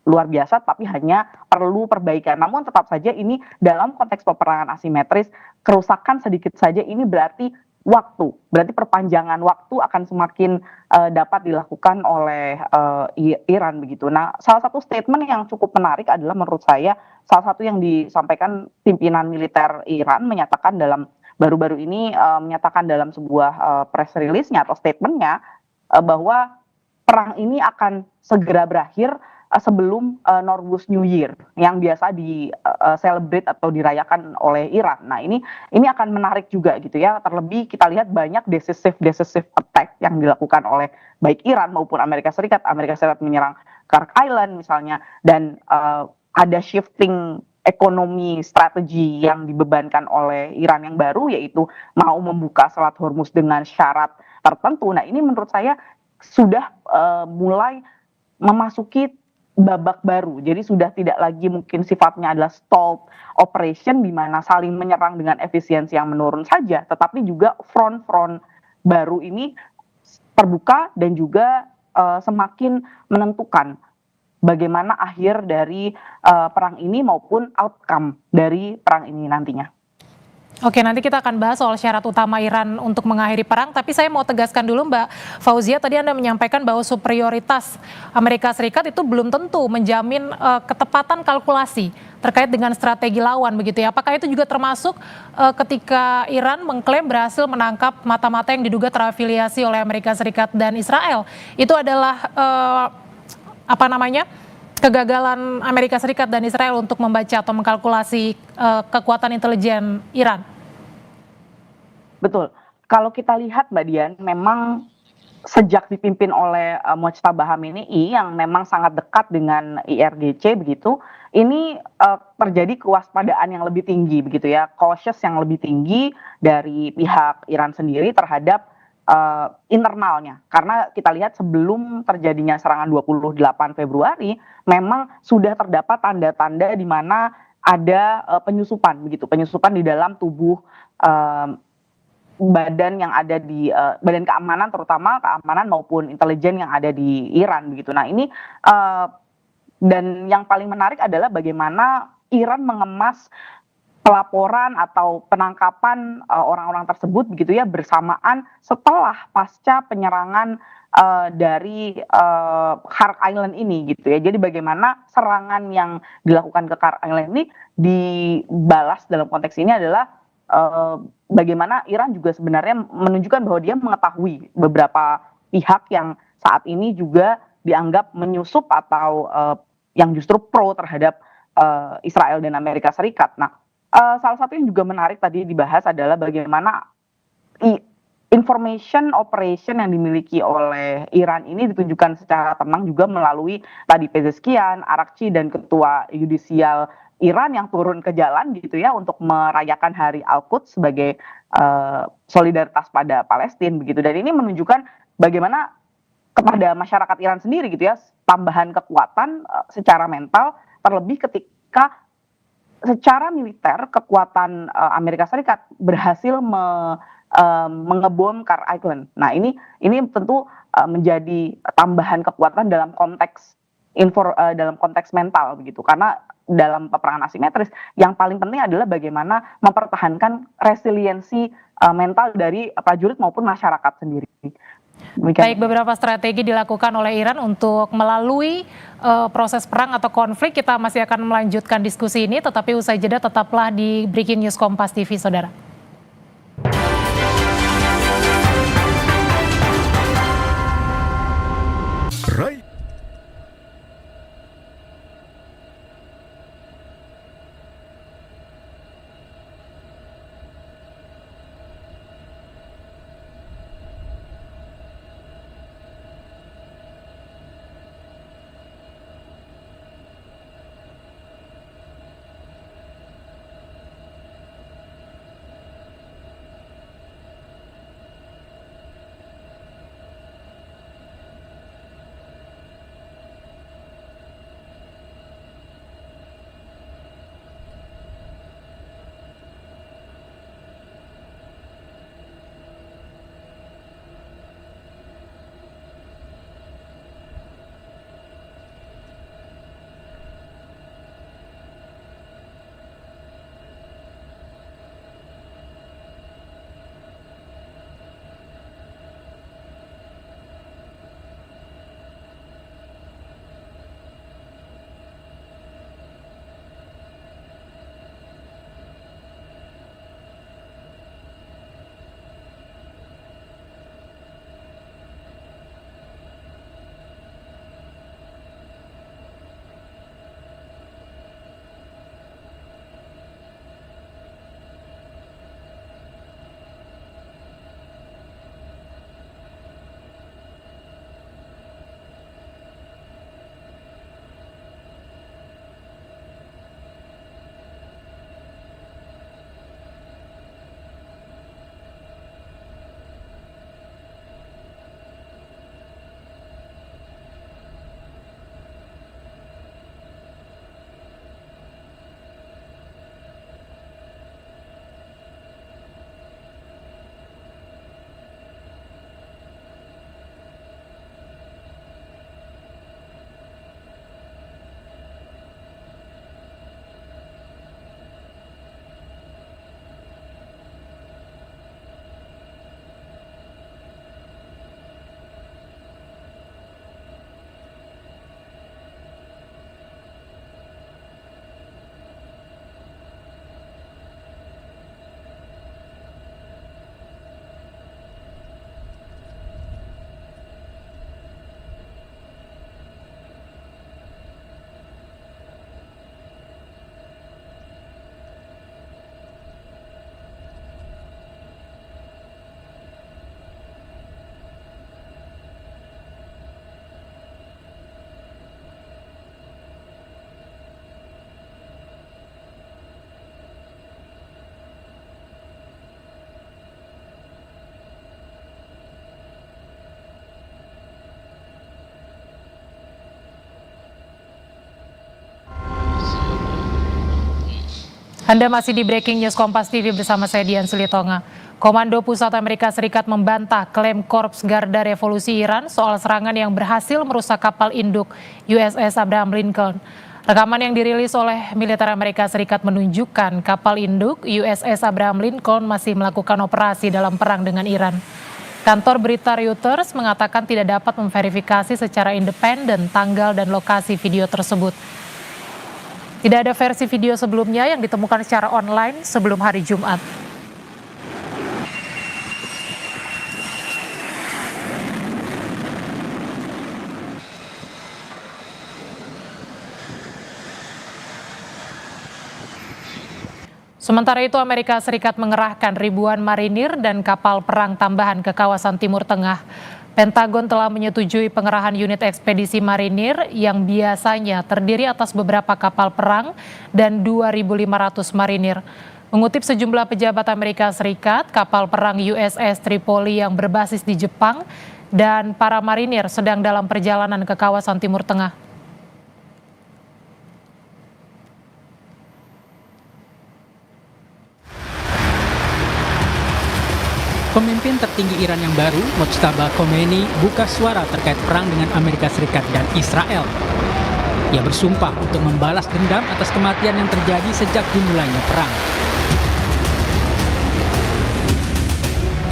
Speaker 6: luar biasa, tapi hanya perlu perbaikan. Namun tetap saja ini dalam konteks peperangan asimetris, kerusakan sedikit saja ini berarti perpanjangan waktu akan semakin dapat dilakukan oleh Iran begitu. Nah, salah satu statement yang cukup menarik adalah menurut saya salah satu yang disampaikan pimpinan militer Iran baru-baru ini menyatakan dalam sebuah press release-nya atau statement-nya bahwa perang ini akan segera berakhir sebelum Norwus New Year yang biasa di celebrate atau dirayakan oleh Iran. Nah, ini akan menarik juga gitu ya. Terlebih kita lihat banyak decisive attack yang dilakukan oleh baik Iran maupun Amerika Serikat. Amerika Serikat menyerang Khark Island misalnya dan ada shifting ekonomi strategi yang dibebankan oleh Iran yang baru yaitu mau membuka Selat Hormuz dengan syarat tertentu. Nah, ini menurut saya sudah mulai memasuki babak baru. Jadi sudah tidak lagi mungkin sifatnya adalah stalled operation di mana saling menyerang dengan efisiensi yang menurun saja, tetapi juga front-front baru ini terbuka dan juga semakin menentukan bagaimana akhir dari perang ini maupun outcome dari perang ini nantinya.
Speaker 1: Oke, nanti kita akan bahas soal syarat utama Iran untuk mengakhiri perang, tapi saya mau tegaskan dulu Mbak Fauzia, tadi Anda menyampaikan bahwa superioritas Amerika Serikat itu belum tentu menjamin ketepatan kalkulasi terkait dengan strategi lawan begitu ya. Apakah itu juga termasuk ketika Iran mengklaim berhasil menangkap mata-mata yang diduga terafiliasi oleh Amerika Serikat dan Israel? Itu adalah kegagalan Amerika Serikat dan Israel untuk membaca atau mengkalkulasi kekuatan intelijen Iran.
Speaker 6: Betul. Kalau kita lihat Mbak Dian, memang sejak dipimpin oleh Mojtaba Khamenei yang memang sangat dekat dengan IRGC begitu, ini terjadi kewaspadaan yang lebih tinggi begitu ya, cautious yang lebih tinggi dari pihak Iran sendiri terhadap internalnya. Karena kita lihat sebelum terjadinya serangan 28 Februari, memang sudah terdapat tanda-tanda di mana ada penyusupan di dalam tubuh badan yang ada di badan keamanan, terutama keamanan maupun intelijen yang ada di Iran begitu. Nah, ini dan yang paling menarik adalah bagaimana Iran mengemas pelaporan atau penangkapan orang-orang tersebut begitu ya bersamaan setelah pasca penyerangan dari Khark Island ini gitu ya. Jadi bagaimana serangan yang dilakukan ke Khark Island ini dibalas dalam konteks ini adalah bagaimana Iran juga sebenarnya menunjukkan bahwa dia mengetahui beberapa pihak yang saat ini juga dianggap menyusup atau yang justru pro terhadap Israel dan Amerika Serikat. Nah, salah satu yang juga menarik tadi dibahas adalah bagaimana information operation yang dimiliki oleh Iran ini ditunjukkan secara tenang juga melalui tadi Pezeshkian, Arakci dan Ketua Yudisial Iran yang turun ke jalan gitu ya untuk merayakan Hari Al-Quds sebagai solidaritas pada Palestina begitu. Dan ini menunjukkan bagaimana kepada masyarakat Iran sendiri gitu ya tambahan kekuatan secara mental, terlebih ketika secara militer kekuatan Amerika Serikat berhasil mengebom Khark Island. Nah ini tentu menjadi tambahan kekuatan dalam konteks mental begitu, karena dalam peperangan asimetris yang paling penting adalah bagaimana mempertahankan resiliensi mental dari prajurit maupun masyarakat sendiri.
Speaker 1: Baik, beberapa strategi dilakukan oleh Iran untuk melalui proses perang atau konflik. Kita masih akan melanjutkan diskusi ini, tetapi usai jeda tetaplah di Breaking News Kompas TV, saudara. Anda masih di Breaking News Kompas TV bersama saya Dian Sulitonga. Komando Pusat Amerika Serikat membantah klaim Korps Garda Revolusi Iran soal serangan yang berhasil merusak kapal induk USS Abraham Lincoln. Rekaman yang dirilis oleh militer Amerika Serikat menunjukkan kapal induk USS Abraham Lincoln masih melakukan operasi dalam perang dengan Iran. Kantor berita Reuters mengatakan tidak dapat memverifikasi secara independen tanggal dan lokasi video tersebut. Tidak ada versi video sebelumnya yang ditemukan secara online sebelum hari Jumat. Sementara itu, Amerika Serikat mengerahkan ribuan marinir dan kapal perang tambahan ke kawasan Timur Tengah. Pentagon telah menyetujui pengerahan unit ekspedisi marinir yang biasanya terdiri atas beberapa kapal perang dan 2.500 marinir. Mengutip sejumlah pejabat Amerika Serikat, kapal perang USS Tripoli yang berbasis di Jepang dan para marinir sedang dalam perjalanan ke kawasan Timur Tengah.
Speaker 8: Pemimpin tertinggi Iran yang baru, Mojtaba Khomeini, buka suara terkait perang dengan Amerika Serikat dan Israel. Ia bersumpah untuk membalas dendam atas kematian yang terjadi sejak dimulainya perang.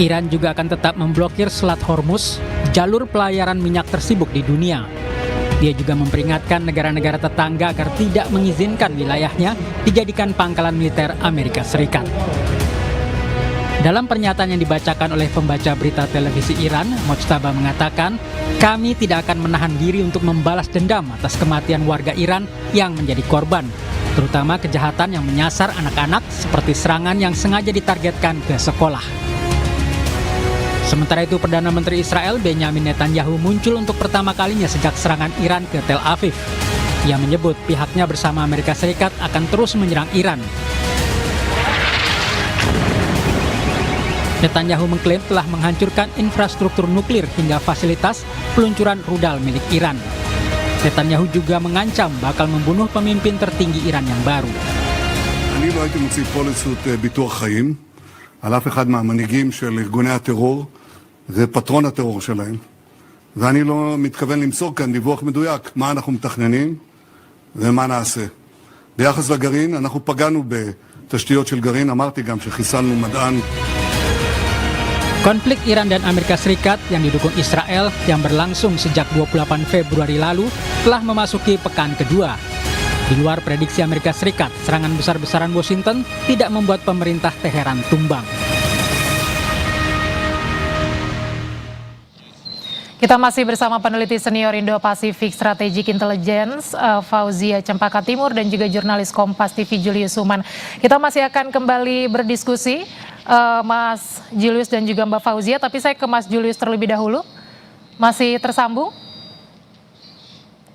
Speaker 8: Iran juga akan tetap memblokir Selat Hormuz, jalur pelayaran minyak tersibuk di dunia. Dia juga memperingatkan negara-negara tetangga agar tidak mengizinkan wilayahnya dijadikan pangkalan militer Amerika Serikat. Dalam pernyataan yang dibacakan oleh pembaca berita televisi Iran, Mojtaba mengatakan, "Kami tidak akan menahan diri untuk membalas dendam atas kematian warga Iran yang menjadi korban, terutama kejahatan yang menyasar anak-anak seperti serangan yang sengaja ditargetkan ke sekolah." Sementara itu, Perdana Menteri Israel Benjamin Netanyahu muncul untuk pertama kalinya sejak serangan Iran ke Tel Aviv. Ia menyebut pihaknya bersama Amerika Serikat akan terus menyerang Iran. Netanyahu mengklaim telah menghancurkan infrastruktur nuklir hingga fasilitas peluncuran rudal milik Iran. Netanyahu juga mengancam bakal membunuh pemimpin tertinggi Iran yang baru.
Speaker 5: אני לא הייתי מוציא פוליסות ביטוח חיים על אף אחד מהמנהיגים של ארגוני הטרור, זה פטרון הטרור שלהם. ואני לא מתכוון למסור כאן דיווח מדויק מה אנחנו מתכננים ומה נעשה. ביחס לגרעין, אנחנו פגענו בתשתיות של גרעין, אמרתי גם שחיסלנו מדען.
Speaker 8: Konflik Iran dan Amerika Serikat yang didukung Israel yang berlangsung sejak 28 Februari lalu telah memasuki pekan kedua. Di luar prediksi Amerika Serikat, serangan besar-besaran Washington tidak membuat pemerintah Teheran tumbang.
Speaker 1: Kita masih bersama peneliti senior Indo-Pacific Strategic Intelligence, Fauzia Cempaka Timur, dan juga jurnalis Kompas TV Julius Suman. Kita masih akan kembali berdiskusi, Mas Julius dan juga Mbak Fauzia, tapi saya ke Mas Julius terlebih dahulu. Masih tersambung?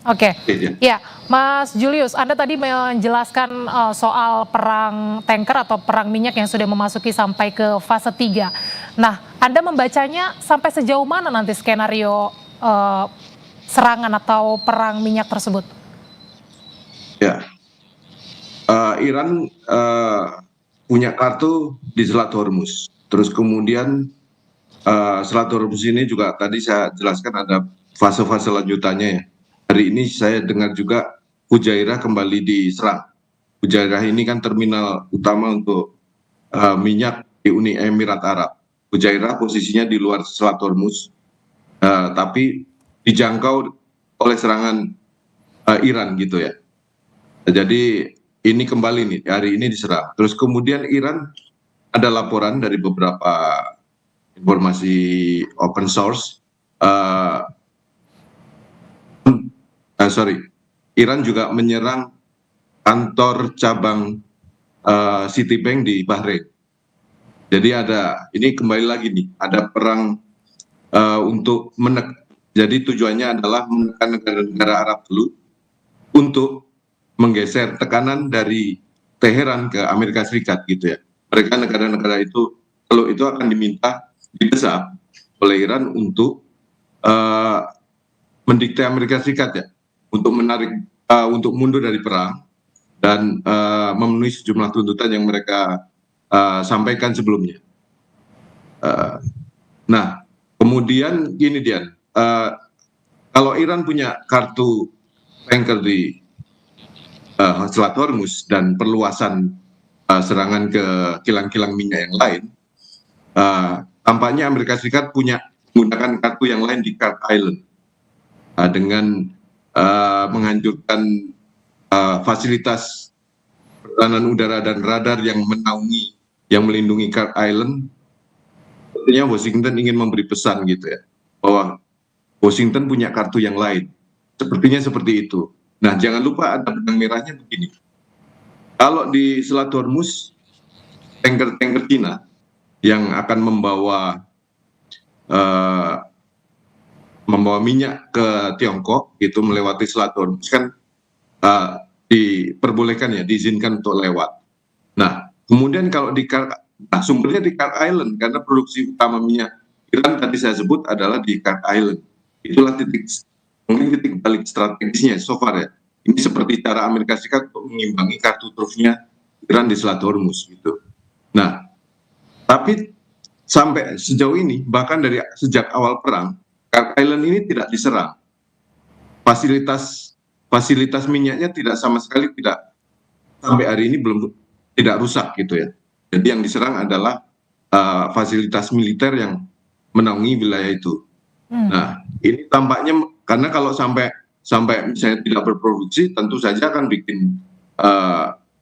Speaker 1: Oke. Ya, Mas Julius, Anda tadi menjelaskan soal perang tanker atau perang minyak yang sudah memasuki sampai ke fase 3. Nah, Anda membacanya sampai sejauh mana nanti skenario serangan atau perang minyak tersebut?
Speaker 7: Ya, Iran punya kartu di Selat Hormuz. Terus kemudian Selat Hormuz ini juga tadi saya jelaskan ada fase-fase lanjutannya ya. Hari ini saya dengar juga Fujairah kembali diserang. Fujairah ini kan terminal utama untuk minyak di Uni Emirat Arab. Fujairah posisinya di luar Selat Hormuz, tapi dijangkau oleh serangan Iran gitu ya. Jadi ini kembali nih, hari ini diserang. Terus kemudian Iran ada laporan dari beberapa informasi open source, Iran juga menyerang kantor cabang Citibank di Bahrain. Jadi ini kembali lagi nih, ada perang untuk jadi tujuannya adalah menekan negara-negara Arab dulu untuk menggeser tekanan dari Teheran ke Amerika Serikat gitu ya. Mereka negara-negara itu kalau itu akan diminta didesak oleh Iran untuk mendikte Amerika Serikat ya, untuk menarik untuk mundur dari perang dan memenuhi sejumlah tuntutan yang mereka sampaikan sebelumnya. Nah, kemudian gini Dian, kalau Iran punya kartu tanker di Selat Hormuz dan perluasan serangan ke kilang-kilang minyak yang lain, tampaknya Amerika Serikat menggunakan kartu yang lain di Kart Island dengan menghancurkan fasilitas pertahanan udara dan radar yang melindungi Kart Island. Sepertinya Washington ingin memberi pesan gitu ya, bahwa Washington punya kartu yang lain. Sepertinya seperti itu. Nah, jangan lupa ada benang merahnya begini. Kalau di Selat Hormuz, tanker-tanker Cina yang akan membawa minyak ke Tiongkok itu melewati Selat Hormuz kan diperbolehkan ya, diizinkan untuk lewat. Nah, kemudian kalau sumbernya di Kart Island karena produksi utama minyak Iran tadi saya sebut adalah di Kart Island. Itulah mungkin titik balik strategisnya so far ya. Ini seperti cara Amerika Serikat untuk mengimbangi kartu trufnya Iran di Selat Hormuz gitu. Nah, tapi sampai sejauh ini bahkan dari sejak awal perang, Kart Island ini tidak diserang. Fasilitas minyaknya sampai hari ini belum tidak rusak gitu ya. Jadi yang diserang adalah fasilitas militer yang menaungi wilayah itu. Nah, ini tampaknya karena kalau sampai misalnya tidak berproduksi, tentu saja akan bikin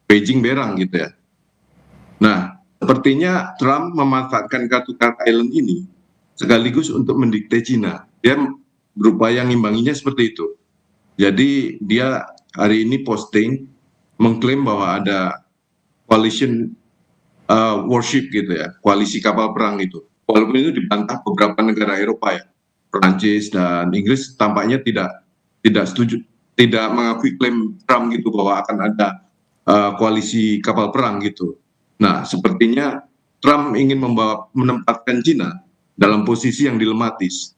Speaker 7: Beijing berang gitu ya. Nah, sepertinya Trump memanfaatkan kartu Kart Island ini sekaligus untuk mendikte Cina. Dia berupaya ngimbanginya seperti itu. Jadi dia hari ini posting mengklaim bahwa ada coalition warship gitu ya, koalisi kapal perang itu. Walaupun itu dibantah beberapa negara Eropa ya, Prancis dan Inggris tampaknya tidak setuju, tidak mengakui klaim Trump gitu bahwa akan ada koalisi kapal perang gitu. Nah, sepertinya Trump ingin menempatkan Cina dalam posisi yang dilematis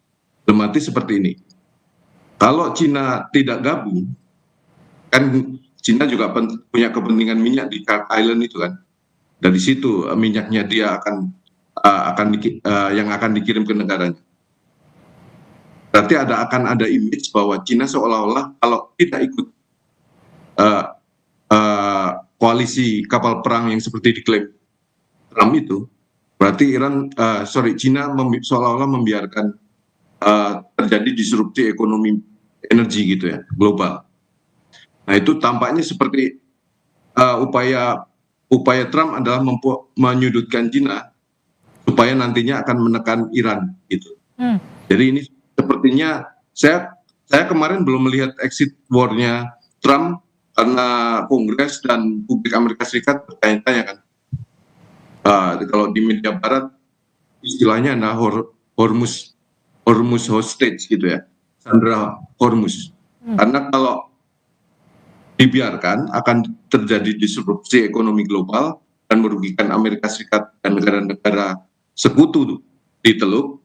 Speaker 7: seperti ini. Kalau Cina tidak gabung, kan Cina juga punya kepentingan minyak di Kart Island itu kan. Dari situ minyaknya dia yang akan dikirim ke negaranya. Berarti akan ada image bahwa Cina seolah-olah kalau tidak ikut koalisi kapal perang yang seperti diklaim Trump itu, berarti Cina seolah-olah membiarkan terjadi disrupsi ekonomi energi gitu ya, global. Nah, itu tampaknya seperti upaya Trump adalah menyudutkan Cina supaya nantinya akan menekan Iran gitu. Jadi ini sepertinya saya kemarin belum melihat exit war-nya Trump karena Kongres dan publik Amerika Serikat bertanya-tanya kan. Kalau di media Barat istilahnya adalah Hormuz hostage gitu ya, Sandra Hormuz. Karena kalau dibiarkan akan terjadi disrupsi ekonomi global dan merugikan Amerika Serikat dan negara-negara sekutu di Teluk.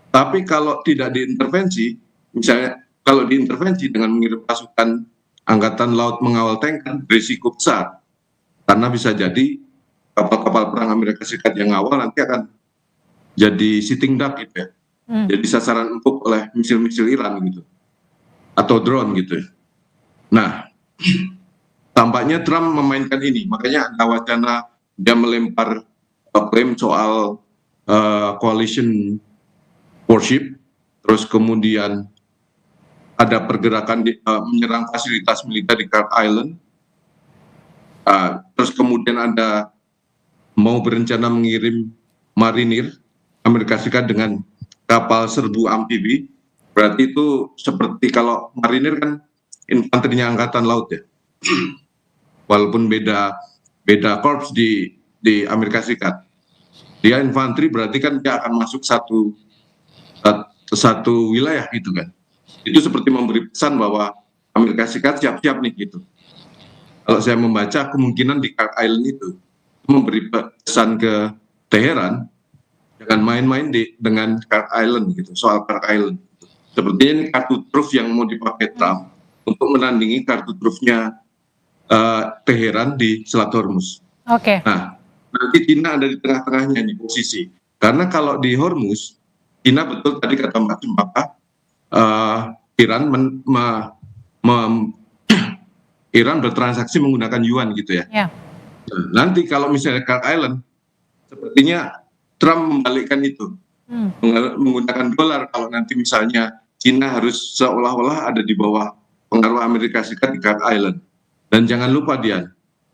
Speaker 7: Tapi kalau tidak diintervensi, misalnya kalau diintervensi dengan mengirim pasukan angkatan laut mengawal tanker, berisiko besar. Karena bisa jadi kapal-kapal perang Amerika Serikat yang awal nanti akan jadi sitting duck gitu ya. Jadi sasaran empuk oleh misil-misil Iran gitu. Atau drone gitu ya. Nah, tampaknya Trump memainkan ini. Makanya ada wacana dia melempar klaim soal coalition warship, terus kemudian ada pergerakan menyerang fasilitas militer di Kart Island, terus kemudian ada mau berencana mengirim marinir Amerika Serikat dengan kapal serbu amfibi. Berarti itu seperti kalau marinir kan infanterinya angkatan laut ya, walaupun beda korps di Amerika Serikat. Dia infanteri berarti kan dia akan masuk satu wilayah gitu kan. Itu seperti memberi pesan bahwa Amerika Serikat siap-siap nih gitu. Kalau saya membaca kemungkinan di Kart Island itu memberi pesan ke Teheran jangan main-main dengan Kart Island gitu, soal Kart Island. Sepertinya ini kartu truf yang mau dipakai Trump untuk menandingi kartu trufnya Teheran di Selat Hormuz.
Speaker 1: Oke.
Speaker 7: Nah, nanti Cina ada di tengah-tengahnya nih posisi. Karena kalau di Hormuz, Cina betul tadi kata Mbak Cempaka, Iran Iran bertransaksi menggunakan yuan gitu ya.
Speaker 1: Ya.
Speaker 7: Nah, nanti kalau misalnya Kirk Island, sepertinya Trump membalikkan itu, menggunakan dolar kalau nanti misalnya Cina harus seolah-olah ada di bawah pengaruh Amerika Serikat di Kirk Island. Dan jangan lupa Dian,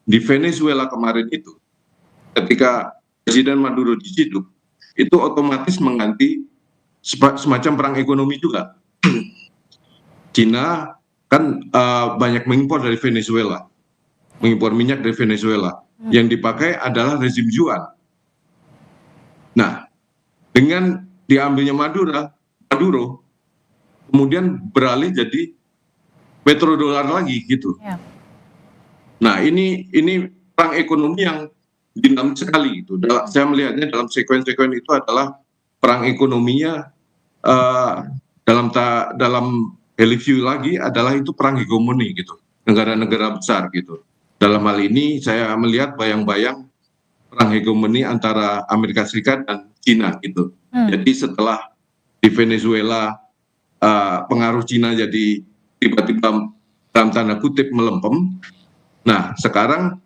Speaker 7: di Venezuela kemarin itu, ketika Presiden Maduro diciduk, itu otomatis mengganti semacam perang ekonomi juga. Cina kan banyak mengimpor dari Venezuela, mengimpor minyak dari Venezuela. Yang dipakai adalah rezim yuan. Nah, dengan diambilnya Maduro, kemudian beralih jadi petrodolar lagi gitu.
Speaker 1: Ya.
Speaker 7: Nah, ini perang ekonomi yang dinamis sekali itu. Saya melihatnya dalam sekuen-sekuen itu adalah perang ekonominya dalam view lagi adalah itu perang hegemoni gitu, negara-negara besar gitu. Dalam hal ini saya melihat bayang-bayang perang hegemoni antara Amerika Serikat dan Cina gitu. Jadi setelah di Venezuela pengaruh Cina jadi tiba-tiba dalam tanda kutip melempem. Nah, sekarang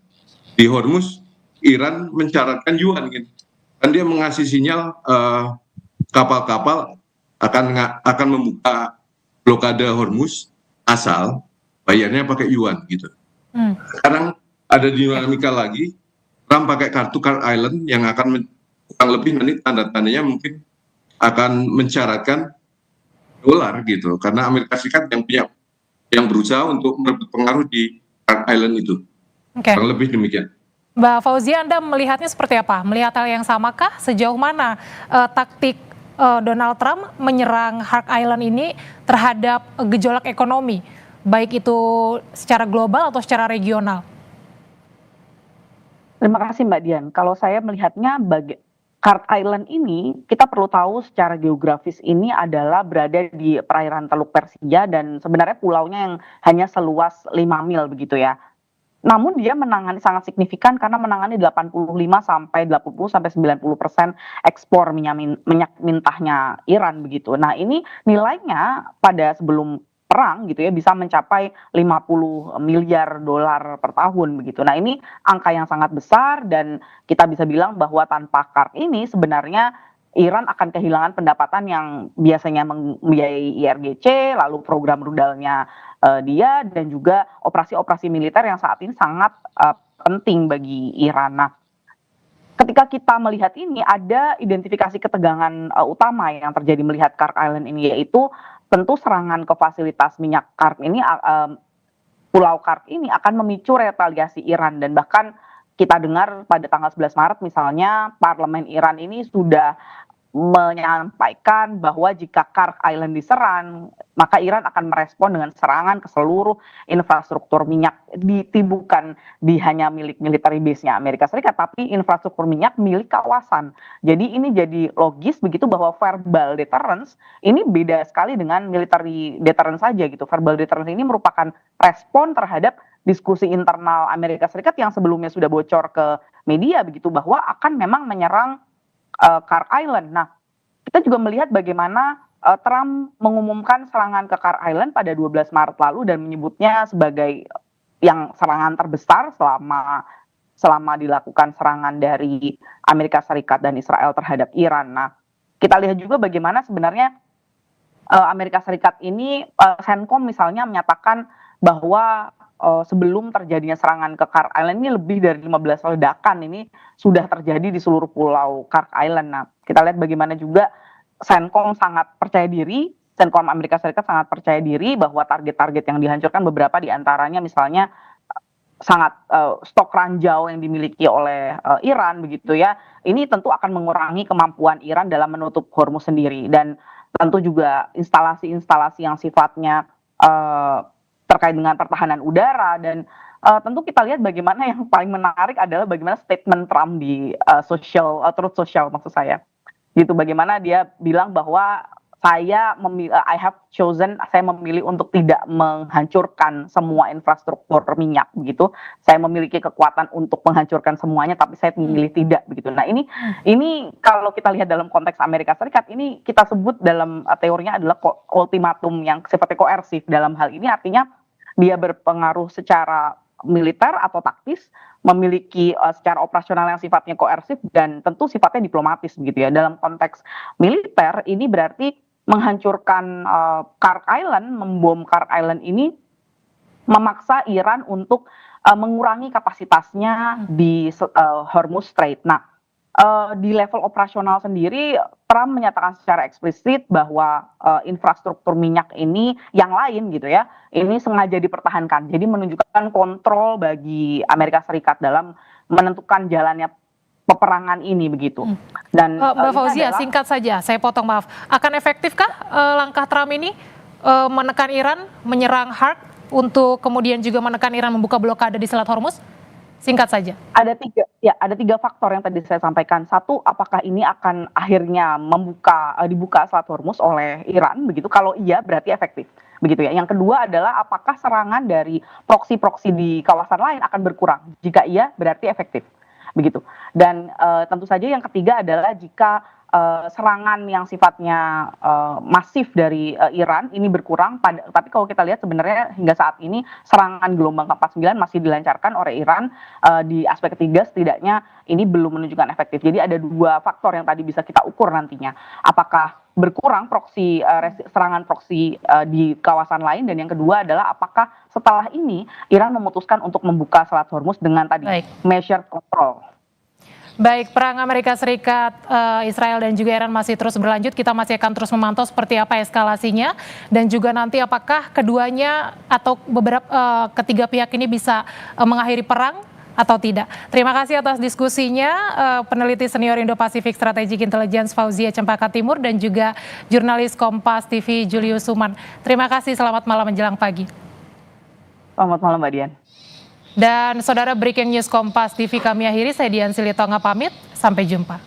Speaker 7: di Hormuz Iran mencaratkan yuan gitu. Kan dia mengasih sinyal kapal-kapal akan membuka blokade Hormuz asal bayarnya pakai yuan gitu. Sekarang ada dinamika lagi, Trump pakai kartu Kirk Island yang akan kurang lebih nanti tanda-tandanya mungkin akan mencaratkan dolar gitu, karena Amerika Serikat yang berusaha untuk merebut pengaruh di Kirk Island itu. Kurang lebih demikian.
Speaker 1: Mbak Fauzia, Anda melihatnya seperti apa? Melihat hal yang samakah? Sejauh mana taktik Donald Trump menyerang Kirk Island ini terhadap gejolak ekonomi, baik itu secara global atau secara regional?
Speaker 6: Terima kasih Mbak Dian. Kalau saya melihatnya Kirk Island ini, kita perlu tahu secara geografis ini adalah berada di perairan Teluk Persia dan sebenarnya pulaunya yang hanya seluas 5 mil begitu ya. Namun dia menangani sangat signifikan karena menangani 85 sampai 80 sampai 90% ekspor minyak mentahnya Iran begitu. Nah, ini nilainya pada sebelum perang gitu ya bisa mencapai 50 miliar dolar per tahun begitu. Nah, ini angka yang sangat besar dan kita bisa bilang bahwa tanpa Kirk ini sebenarnya Iran akan kehilangan pendapatan yang biasanya membiayai IRGC, lalu program rudalnya dia dan juga operasi-operasi militer yang saat ini sangat penting bagi Iran. Nah, ketika kita melihat ini ada identifikasi ketegangan utama yang terjadi melihat Kirk Island ini, yaitu tentu serangan ke fasilitas minyak Kirk ini, Pulau Kirk ini akan memicu retaliasi Iran dan bahkan kita dengar pada tanggal 11 Maret misalnya parlemen Iran ini sudah menyampaikan bahwa jika Kirk Island diserang, maka Iran akan merespon dengan serangan ke seluruh infrastruktur minyak bukan di hanya milik military base-nya Amerika Serikat, tapi infrastruktur minyak milik kawasan. Jadi ini jadi logis begitu bahwa verbal deterrence ini beda sekali dengan military deterrence saja gitu. Verbal deterrence ini merupakan respon terhadap diskusi internal Amerika Serikat yang sebelumnya sudah bocor ke media begitu bahwa akan memang menyerang Kirk Island. Nah, kita juga melihat bagaimana Trump mengumumkan serangan ke Kirk Island pada 12 Maret lalu dan menyebutnya sebagai yang serangan terbesar selama dilakukan serangan dari Amerika Serikat dan Israel terhadap Iran. Nah, kita lihat juga bagaimana sebenarnya Amerika Serikat ini, CENTCOM misalnya menyatakan bahwa sebelum terjadinya serangan ke Kirk Island ini lebih dari 15 ledakan ini sudah terjadi di seluruh pulau Kirk Island. Nah, kita lihat bagaimana juga CENTCOM sangat percaya diri, CENTCOM Amerika Serikat sangat percaya diri bahwa target-target yang dihancurkan beberapa diantaranya misalnya sangat stok ranjau yang dimiliki oleh Iran begitu ya. Ini tentu akan mengurangi kemampuan Iran dalam menutup Hormuz sendiri dan tentu juga instalasi-instalasi yang sifatnya terkait dengan pertahanan udara dan tentu kita lihat bagaimana yang paling menarik adalah bagaimana statement Trump di Truth Social maksud saya gitu, bagaimana dia bilang bahwa saya memilih untuk tidak menghancurkan semua infrastruktur minyak begitu, saya memiliki kekuatan untuk menghancurkan semuanya tapi saya memilih tidak begitu. Nah, ini kalau kita lihat dalam konteks Amerika Serikat ini kita sebut dalam teorinya adalah ultimatum yang sifatnya koersif. Dalam hal ini artinya dia berpengaruh secara militer atau taktis, memiliki secara operasional yang sifatnya koersif dan tentu sifatnya diplomatis begitu ya. Dalam konteks militer ini berarti menghancurkan Khark Island, membom Khark Island ini memaksa Iran untuk mengurangi kapasitasnya di Hormuz Strait. Nah, di level operasional sendiri, Trump menyatakan secara eksplisit bahwa infrastruktur minyak ini yang lain gitu ya, ini sengaja dipertahankan. Jadi menunjukkan kontrol bagi Amerika Serikat dalam menentukan jalannya peperangan ini begitu. Dan
Speaker 1: Mbak Fauzia, singkat saja, saya potong maaf. Akan efektifkah langkah Trump ini menekan Iran, menyerang Khark untuk kemudian juga menekan Iran membuka blokade di Selat Hormuz? Singkat saja.
Speaker 6: Ada tiga faktor yang tadi saya sampaikan. Satu, apakah ini akan akhirnya dibuka Selat Hormuz oleh Iran begitu? Kalau iya, berarti efektif begitu ya. Yang kedua adalah apakah serangan dari proksi-proksi di kawasan lain akan berkurang? Jika iya, berarti efektif begitu. Dan tentu saja yang ketiga adalah jika serangan yang sifatnya masif dari Iran ini berkurang, tapi kalau kita lihat sebenarnya hingga saat ini serangan gelombang ke-49 masih dilancarkan oleh Iran di aspek ketiga, setidaknya ini belum menunjukkan efektif. Jadi ada dua faktor yang tadi bisa kita ukur nantinya. Apakah berkurang serangan proksi di kawasan lain, dan yang kedua adalah apakah setelah ini Iran memutuskan untuk membuka Selat Hormuz dengan tadi measure control.
Speaker 1: Baik, perang Amerika Serikat, Israel dan juga Iran masih terus berlanjut. Kita masih akan terus memantau seperti apa eskalasinya dan juga nanti apakah keduanya atau ketiga pihak ini bisa mengakhiri perang atau tidak. Terima kasih atas diskusinya peneliti senior Indo-Pasifik Strategic Intelligence Fauzia Cempaka Timur dan juga jurnalis Kompas TV Julius Suman. Terima kasih, selamat malam menjelang pagi.
Speaker 6: Selamat malam Mbak Dian.
Speaker 1: Dan saudara, Breaking News Kompas TV kami akhiri, saya Dian Silitonga pamit, sampai jumpa.